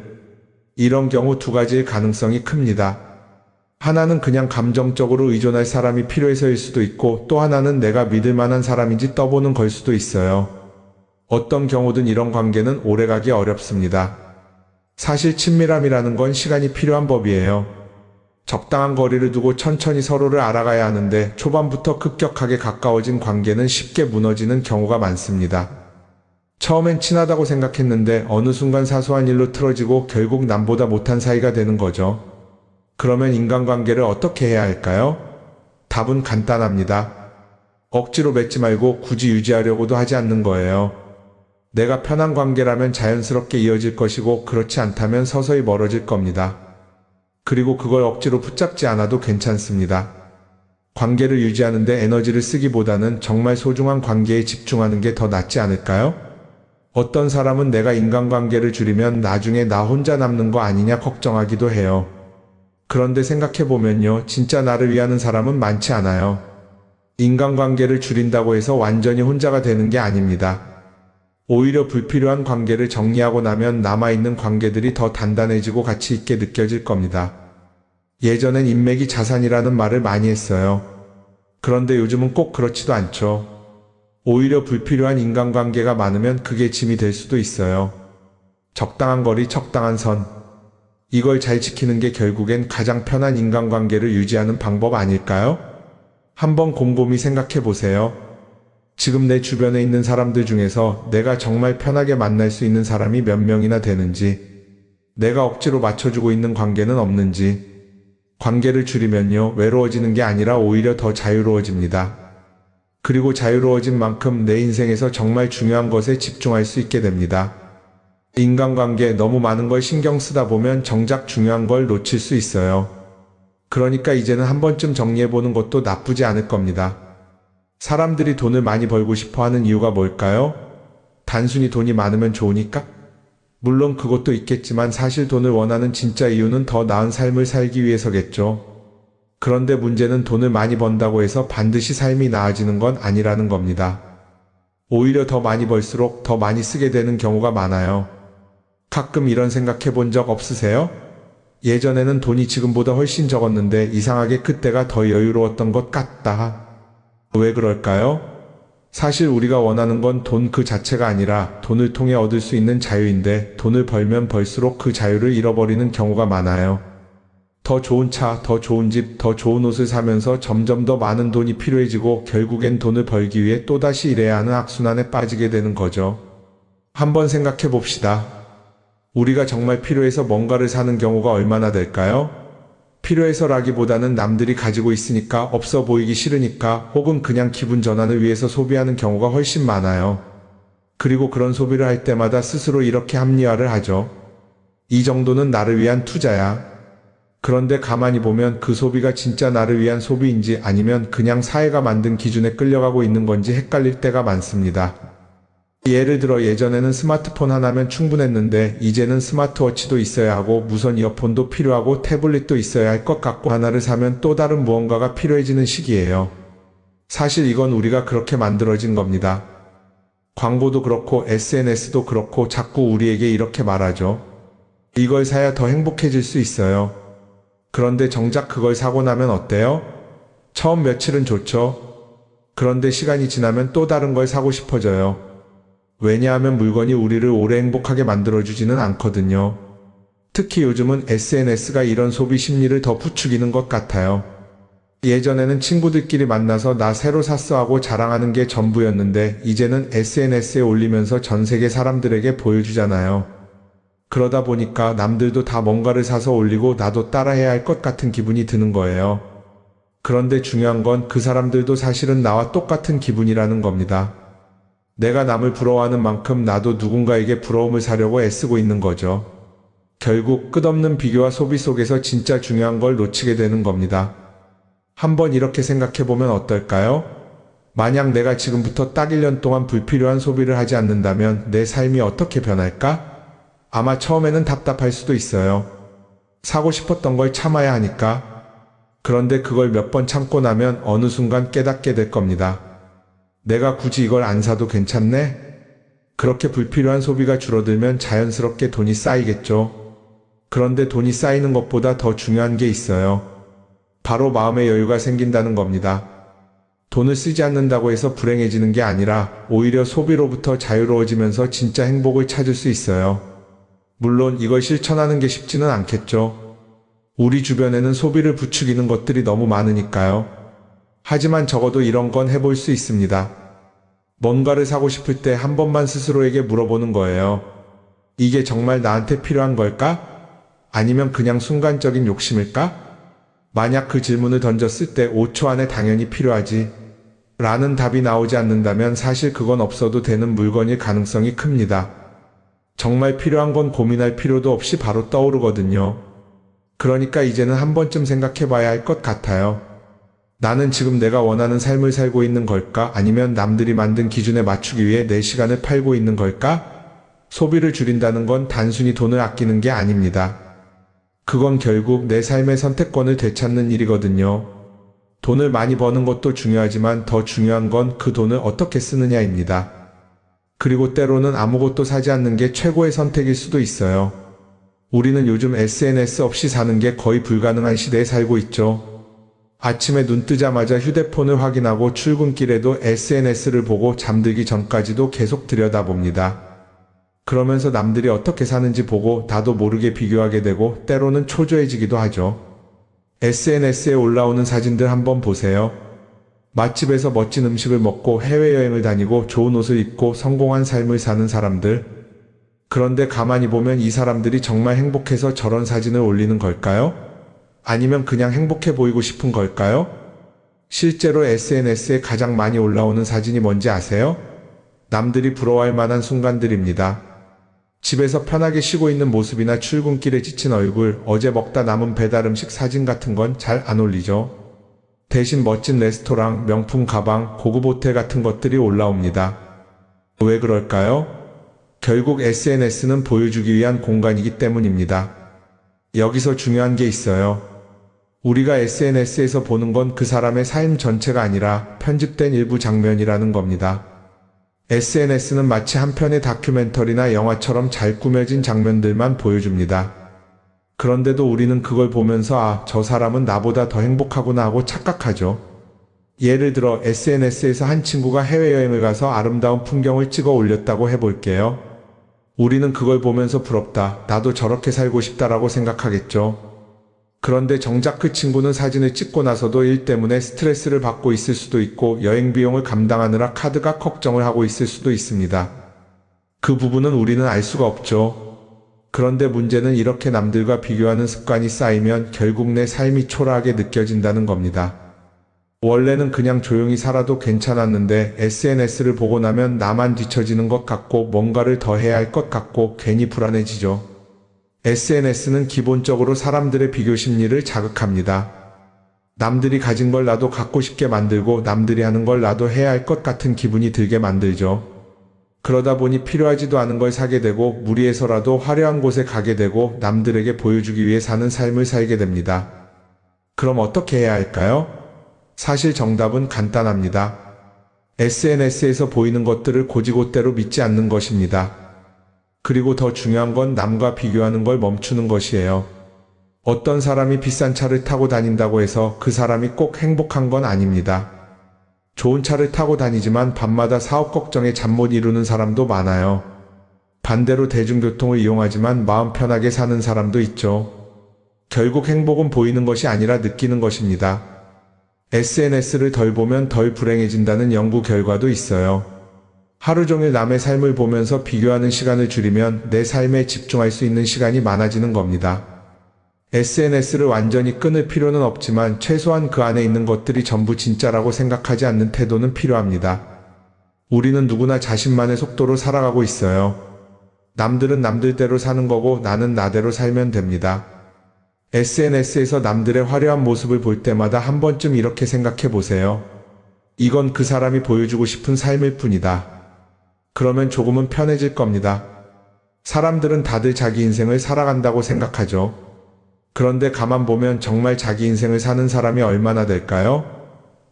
이런 경우 두 가지의 가능성이 큽니다. 하나는 그냥 감정적으로 의존할 사람이 필요해서일 수도 있고 또 하나는 내가 믿을 만한 사람인지 떠보는 걸 수도 있어요. 어떤 경우든 이런 관계는 오래가기 어렵습니다. 사실 친밀함이라는 건 시간이 필요한 법이에요. 적당한 거리를 두고 천천히 서로를 알아가야 하는데 초반부터 급격하게 가까워진 관계는 쉽게 무너지는 경우가 많습니다. 처음엔 친하다고 생각했는데 어느 순간 사소한 일로 틀어지고 결국 남보다 못한 사이가 되는 거죠. 그러면 인간관계를 어떻게 해야 할까요? 답은 간단합니다. 억지로 맺지 말고 굳이 유지하려고도 하지 않는 거예요. 내가 편한 관계라면 자연스럽게 이어질 것이고 그렇지 않다면 서서히 멀어질 겁니다. 그리고 그걸 억지로 붙잡지 않아도 괜찮습니다. 관계를 유지하는데 에너지를 쓰기보다는 정말 소중한 관계에 집중하는 게 더 낫지 않을까요? 어떤 사람은 내가 인간관계를 줄이면 나중에 나 혼자 남는 거 아니냐 걱정하기도 해요. 그런데 생각해보면요, 진짜 나를 위하는 사람은 많지 않아요. 인간관계를 줄인다고 해서 완전히 혼자가 되는 게 아닙니다. 오히려 불필요한 관계를 정리하고 나면 남아있는 관계들이 더 단단해지고 가치 있게 느껴질 겁니다. 예전엔 인맥이 자산이라는 말을 많이 했어요. 그런데 요즘은 꼭 그렇지도 않죠. 오히려 불필요한 인간관계가 많으면 그게 짐이 될 수도 있어요. 적당한 거리, 적당한 선. 이걸 잘 지키는 게 결국엔 가장 편한 인간관계를 유지하는 방법 아닐까요? 한번 곰곰이 생각해 보세요. 지금 내 주변에 있는 사람들 중에서 내가 정말 편하게 만날 수 있는 사람이 몇 명이나 되는지, 내가 억지로 맞춰주고 있는 관계는 없는지. 관계를 줄이면요, 외로워지는 게 아니라 오히려 더 자유로워집니다. 그리고 자유로워진 만큼 내 인생에서 정말 중요한 것에 집중할 수 있게 됩니다. 인간관계에 너무 많은 걸 신경 쓰다 보면 정작 중요한 걸 놓칠 수 있어요. 그러니까 이제는 한 번쯤 정리해보는 것도 나쁘지 않을 겁니다. 사람들이 돈을 많이 벌고 싶어 하는 이유가 뭘까요? 단순히 돈이 많으면 좋으니까? 물론 그것도 있겠지만 사실 돈을 원하는 진짜 이유는 더 나은 삶을 살기 위해서겠죠. 그런데 문제는 돈을 많이 번다고 해서 반드시 삶이 나아지는 건 아니라는 겁니다. 오히려 더 많이 벌수록 더 많이 쓰게 되는 경우가 많아요. 가끔 이런 생각해 본 적 없으세요? 예전에는 돈이 지금보다 훨씬 적었는데 이상하게 그때가 더 여유로웠던 것 같다. 왜 그럴까요? 사실 우리가 원하는 건 돈 그 자체가 아니라 돈을 통해 얻을 수 있는 자유인데 돈을 벌면 벌수록 그 자유를 잃어버리는 경우가 많아요. 더 좋은 차, 더 좋은 집, 더 좋은 옷을 사면서 점점 더 많은 돈이 필요해지고 결국엔 돈을 벌기 위해 또다시 일해야 하는 악순환에 빠지게 되는 거죠. 한번 생각해 봅시다. 우리가 정말 필요해서 뭔가를 사는 경우가 얼마나 될까요? 필요해서라기보다는 남들이 가지고 있으니까, 없어 보이기 싫으니까, 혹은 그냥 기분 전환을 위해서 소비하는 경우가 훨씬 많아요. 그리고 그런 소비를 할 때마다 스스로 이렇게 합리화를 하죠. 이 정도는 나를 위한 투자야. 그런데 가만히 보면 그 소비가 진짜 나를 위한 소비인지 아니면 그냥 사회가 만든 기준에 끌려가고 있는 건지 헷갈릴 때가 많습니다. 예를 들어 예전에는 스마트폰 하나면 충분했는데 이제는 스마트워치도 있어야 하고 무선 이어폰도 필요하고 태블릿도 있어야 할 것 같고, 하나를 사면 또 다른 무언가가 필요해지는 시기예요. 사실 이건 우리가 그렇게 만들어진 겁니다. 광고도 그렇고 SNS도 그렇고 자꾸 우리에게 이렇게 말하죠. 이걸 사야 더 행복해질 수 있어요. 그런데 정작 그걸 사고 나면 어때요? 처음 며칠은 좋죠. 그런데 시간이 지나면 또 다른 걸 사고 싶어져요. 왜냐하면 물건이 우리를 오래 행복하게 만들어주지는 않거든요. 특히 요즘은 SNS가 이런 소비 심리를 더 부추기는 것 같아요. 예전에는 친구들끼리 만나서 나 새로 샀어 하고 자랑하는 게 전부였는데 이제는 SNS에 올리면서 전 세계 사람들에게 보여주잖아요. 그러다 보니까 남들도 다 뭔가를 사서 올리고 나도 따라해야 할 것 같은 기분이 드는 거예요. 그런데 중요한 건 그 사람들도 사실은 나와 똑같은 기분이라는 겁니다. 내가 남을 부러워하는 만큼 나도 누군가에게 부러움을 사려고 애쓰고 있는 거죠. 결국 끝없는 비교와 소비 속에서 진짜 중요한 걸 놓치게 되는 겁니다. 한번 이렇게 생각해보면 어떨까요? 만약 내가 지금부터 딱 1년 동안 불필요한 소비를 하지 않는다면 내 삶이 어떻게 변할까? 아마 처음에는 답답할 수도 있어요. 사고 싶었던 걸 참아야 하니까. 그런데 그걸 몇 번 참고 나면 어느 순간 깨닫게 될 겁니다. 내가 굳이 이걸 안 사도 괜찮네? 그렇게 불필요한 소비가 줄어들면 자연스럽게 돈이 쌓이겠죠. 그런데 돈이 쌓이는 것보다 더 중요한 게 있어요. 바로 마음의 여유가 생긴다는 겁니다. 돈을 쓰지 않는다고 해서 불행해지는 게 아니라 오히려 소비로부터 자유로워지면서 진짜 행복을 찾을 수 있어요. 물론 이걸 실천하는 게 쉽지는 않겠죠. 우리 주변에는 소비를 부추기는 것들이 너무 많으니까요. 하지만 적어도 이런 건 해볼 수 있습니다. 뭔가를 사고 싶을 때 한 번만 스스로에게 물어보는 거예요. 이게 정말 나한테 필요한 걸까? 아니면 그냥 순간적인 욕심일까? 만약 그 질문을 던졌을 때 5초 안에 당연히 필요하지 라는 답이 나오지 않는다면 사실 그건 없어도 되는 물건일 가능성이 큽니다. 정말 필요한 건 고민할 필요도 없이 바로 떠오르거든요. 그러니까 이제는 한 번쯤 생각해 봐야 할 것 같아요. 나는 지금 내가 원하는 삶을 살고 있는 걸까? 아니면 남들이 만든 기준에 맞추기 위해 내 시간을 팔고 있는 걸까? 소비를 줄인다는 건 단순히 돈을 아끼는 게 아닙니다. 그건 결국 내 삶의 선택권을 되찾는 일이거든요. 돈을 많이 버는 것도 중요하지만 더 중요한 건 그 돈을 어떻게 쓰느냐입니다. 그리고 때로는 아무것도 사지 않는 게 최고의 선택일 수도 있어요. 우리는 요즘 SNS 없이 사는 게 거의 불가능한 시대에 살고 있죠. 아침에 눈 뜨자마자 휴대폰을 확인하고 출근길에도 SNS를 보고 잠들기 전까지도 계속 들여다봅니다. 그러면서 남들이 어떻게 사는지 보고 나도 모르게 비교하게 되고 때로는 초조해지기도 하죠. SNS에 올라오는 사진들 한번 보세요. 맛집에서 멋진 음식을 먹고 해외여행을 다니고 좋은 옷을 입고 성공한 삶을 사는 사람들. 그런데 가만히 보면 이 사람들이 정말 행복해서 저런 사진을 올리는 걸까요? 아니면 그냥 행복해 보이고 싶은 걸까요? 실제로 SNS에 가장 많이 올라오는 사진이 뭔지 아세요? 남들이 부러워할 만한 순간들입니다. 집에서 편하게 쉬고 있는 모습이나 출근길에 지친 얼굴, 어제 먹다 남은 배달 음식 사진 같은 건 잘 안 올리죠. 대신 멋진 레스토랑, 명품 가방, 고급 호텔 같은 것들이 올라옵니다. 왜 그럴까요? 결국 SNS는 보여주기 위한 공간이기 때문입니다. 여기서 중요한 게 있어요. 우리가 SNS에서 보는 건 그 사람의 삶 전체가 아니라 편집된 일부 장면이라는 겁니다. SNS는 마치 한 편의 다큐멘터리나 영화처럼 잘 꾸며진 장면들만 보여줍니다. 그런데도 우리는 그걸 보면서 아, 저 사람은 나보다 더 행복하구나 하고 착각하죠. 예를 들어 SNS에서 한 친구가 해외여행을 가서 아름다운 풍경을 찍어 올렸다고 해볼게요. 우리는 그걸 보면서 부럽다, 나도 저렇게 살고 싶다라고 생각하겠죠. 그런데 정작 그 친구는 사진을 찍고 나서도 일 때문에 스트레스를 받고 있을 수도 있고 여행 비용을 감당하느라 카드가 걱정을 하고 있을 수도 있습니다. 그 부분은 우리는 알 수가 없죠. 그런데 문제는 이렇게 남들과 비교하는 습관이 쌓이면 결국 내 삶이 초라하게 느껴진다는 겁니다. 원래는 그냥 조용히 살아도 괜찮았는데 SNS를 보고 나면 나만 뒤처지는 것 같고 뭔가를 더 해야 할 것 같고 괜히 불안해지죠. SNS는 기본적으로 사람들의 비교 심리를 자극합니다. 남들이 가진 걸 나도 갖고 싶게 만들고 남들이 하는 걸 나도 해야 할 것 같은 기분이 들게 만들죠. 그러다 보니 필요하지도 않은 걸 사게 되고 무리해서라도 화려한 곳에 가게 되고 남들에게 보여주기 위해 사는 삶을 살게 됩니다. 그럼 어떻게 해야 할까요? 사실 정답은 간단합니다. SNS에서 보이는 것들을 곧이곧대로 믿지 않는 것입니다. 그리고 더 중요한 건 남과 비교하는 걸 멈추는 것이에요. 어떤 사람이 비싼 차를 타고 다닌다고 해서 그 사람이 꼭 행복한 건 아닙니다. 좋은 차를 타고 다니지만 밤마다 사업 걱정에 잠 못 이루는 사람도 많아요. 반대로 대중교통을 이용하지만 마음 편하게 사는 사람도 있죠. 결국 행복은 보이는 것이 아니라 느끼는 것입니다. SNS를 덜 보면 덜 불행해진다는 연구 결과도 있어요. 하루 종일 남의 삶을 보면서 비교하는 시간을 줄이면 내 삶에 집중할 수 있는 시간이 많아지는 겁니다. SNS를 완전히 끊을 필요는 없지만 최소한 그 안에 있는 것들이 전부 진짜라고 생각하지 않는 태도는 필요합니다. 우리는 누구나 자신만의 속도로 살아가고 있어요. 남들은 남들대로 사는 거고 나는 나대로 살면 됩니다. SNS에서 남들의 화려한 모습을 볼 때마다 한 번쯤 이렇게 생각해 보세요. 이건 그 사람이 보여주고 싶은 삶일 뿐이다. 그러면 조금은 편해질 겁니다. 사람들은 다들 자기 인생을 살아간다고 생각하죠. 그런데 가만 보면 정말 자기 인생을 사는 사람이 얼마나 될까요?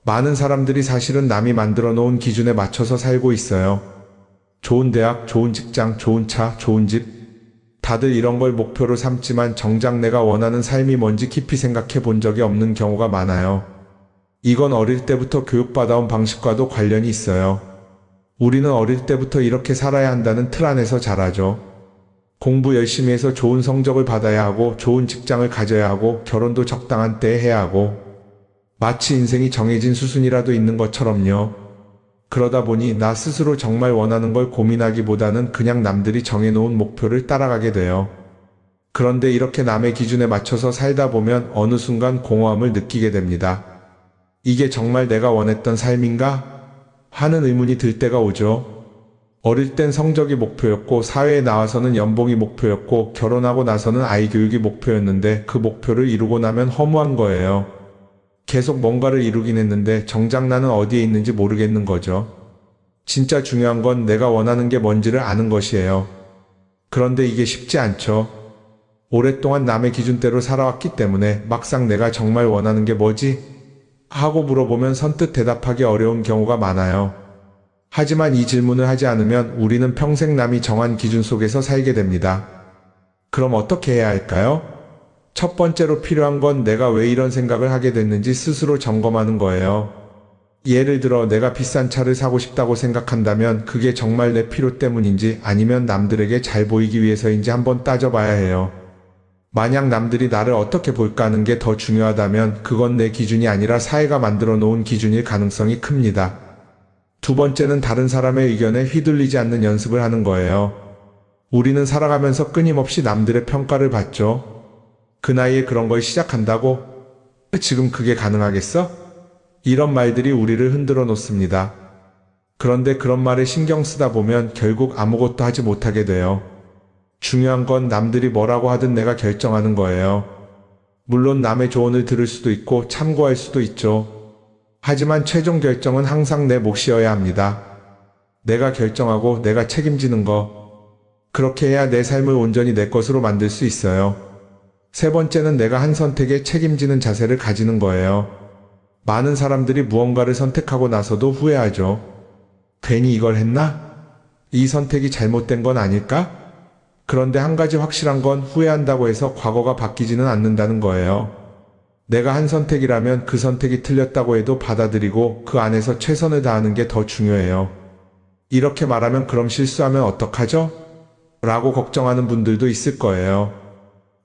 많은 사람들이 사실은 남이 만들어 놓은 기준에 맞춰서 살고 있어요. 좋은 대학, 좋은 직장, 좋은 차, 좋은 집. 다들 이런 걸 목표로 삼지만 정작 내가 원하는 삶이 뭔지 깊이 생각해 본 적이 없는 경우가 많아요. 이건 어릴 때부터 교육받아온 방식과도 관련이 있어요. 우리는 어릴 때부터 이렇게 살아야 한다는 틀 안에서 자라죠. 공부 열심히 해서 좋은 성적을 받아야 하고 좋은 직장을 가져야 하고 결혼도 적당한 때에 해야 하고 마치 인생이 정해진 수순이라도 있는 것처럼요. 그러다 보니 나 스스로 정말 원하는 걸 고민하기보다는 그냥 남들이 정해놓은 목표를 따라가게 돼요. 그런데 이렇게 남의 기준에 맞춰서 살다 보면 어느 순간 공허함을 느끼게 됩니다. 이게 정말 내가 원했던 삶인가? 하는 의문이 들 때가 오죠. 어릴 땐 성적이 목표였고 사회에 나와서는 연봉이 목표였고 결혼하고 나서는 아이 교육이 목표였는데 그 목표를 이루고 나면 허무한 거예요. 계속 뭔가를 이루긴 했는데 정작 나는 어디에 있는지 모르겠는 거죠. 진짜 중요한 건 내가 원하는 게 뭔지를 아는 것이에요. 그런데 이게 쉽지 않죠. 오랫동안 남의 기준대로 살아왔기 때문에 막상 내가 정말 원하는 게 뭐지? 하고 물어보면 선뜻 대답하기 어려운 경우가 많아요. 하지만 이 질문을 하지 않으면 우리는 평생 남이 정한 기준 속에서 살게 됩니다. 그럼 어떻게 해야 할까요? 첫 번째로 필요한 건 내가 왜 이런 생각을 하게 됐는지 스스로 점검하는 거예요. 예를 들어 내가 비싼 차를 사고 싶다고 생각한다면 그게 정말 내 필요 때문인지 아니면 남들에게 잘 보이기 위해서인지 한번 따져봐야 해요. 만약 남들이 나를 어떻게 볼까 하는 게 더 중요하다면 그건 내 기준이 아니라 사회가 만들어 놓은 기준일 가능성이 큽니다. 두 번째는 다른 사람의 의견에 휘둘리지 않는 연습을 하는 거예요. 우리는 살아가면서 끊임없이 남들의 평가를 받죠. 그 나이에 그런 걸 시작한다고? 지금 그게 가능하겠어? 이런 말들이 우리를 흔들어 놓습니다. 그런데 그런 말에 신경 쓰다 보면 결국 아무것도 하지 못하게 돼요. 중요한 건 남들이 뭐라고 하든 내가 결정하는 거예요. 물론 남의 조언을 들을 수도 있고 참고할 수도 있죠. 하지만 최종 결정은 항상 내 몫이어야 합니다. 내가 결정하고 내가 책임지는 거. 그렇게 해야 내 삶을 온전히 내 것으로 만들 수 있어요. 세 번째는 내가 한 선택에 책임지는 자세를 가지는 거예요. 많은 사람들이 무언가를 선택하고 나서도 후회하죠. 괜히 이걸 했나? 이 선택이 잘못된 건 아닐까? 그런데 한 가지 확실한 건 후회한다고 해서 과거가 바뀌지는 않는다는 거예요. 내가 한 선택이라면 그 선택이 틀렸다고 해도 받아들이고 그 안에서 최선을 다하는 게 더 중요해요. 이렇게 말하면 그럼 실수하면 어떡하죠? 라고 걱정하는 분들도 있을 거예요.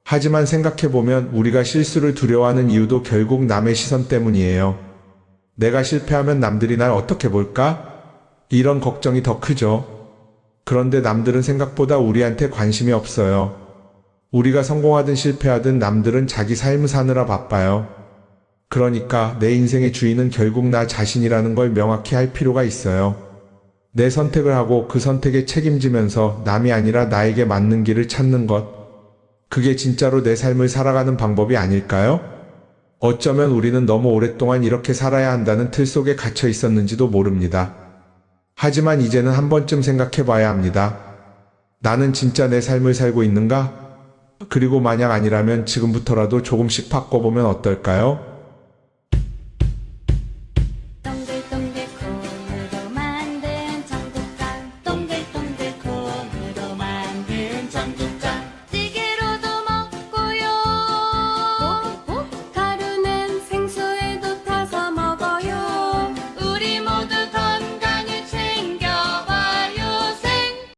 하지만 생각해보면 우리가 실수를 두려워하는 이유도 결국 남의 시선 때문이에요. 내가 실패하면 남들이 날 어떻게 볼까? 이런 걱정이 더 크죠. 그런데 남들은 생각보다 우리한테 관심이 없어요. 우리가 성공하든 실패하든 남들은 자기 삶을 사느라 바빠요. 그러니까 내 인생의 주인은 결국 나 자신이라는 걸 명확히 할 필요가 있어요. 내 선택을 하고 그 선택에 책임지면서 남이 아니라 나에게 맞는 길을 찾는 것. 그게 진짜로 내 삶을 살아가는 방법이 아닐까요? 어쩌면 우리는 너무 오랫동안 이렇게 살아야 한다는 틀 속에 갇혀 있었는지도 모릅니다. 하지만 이제는 한 번쯤 생각해 봐야 합니다. 나는 진짜 내 삶을 살고 있는가? 그리고 만약 아니라면 지금부터라도 조금씩 바꿔보면 어떨까요?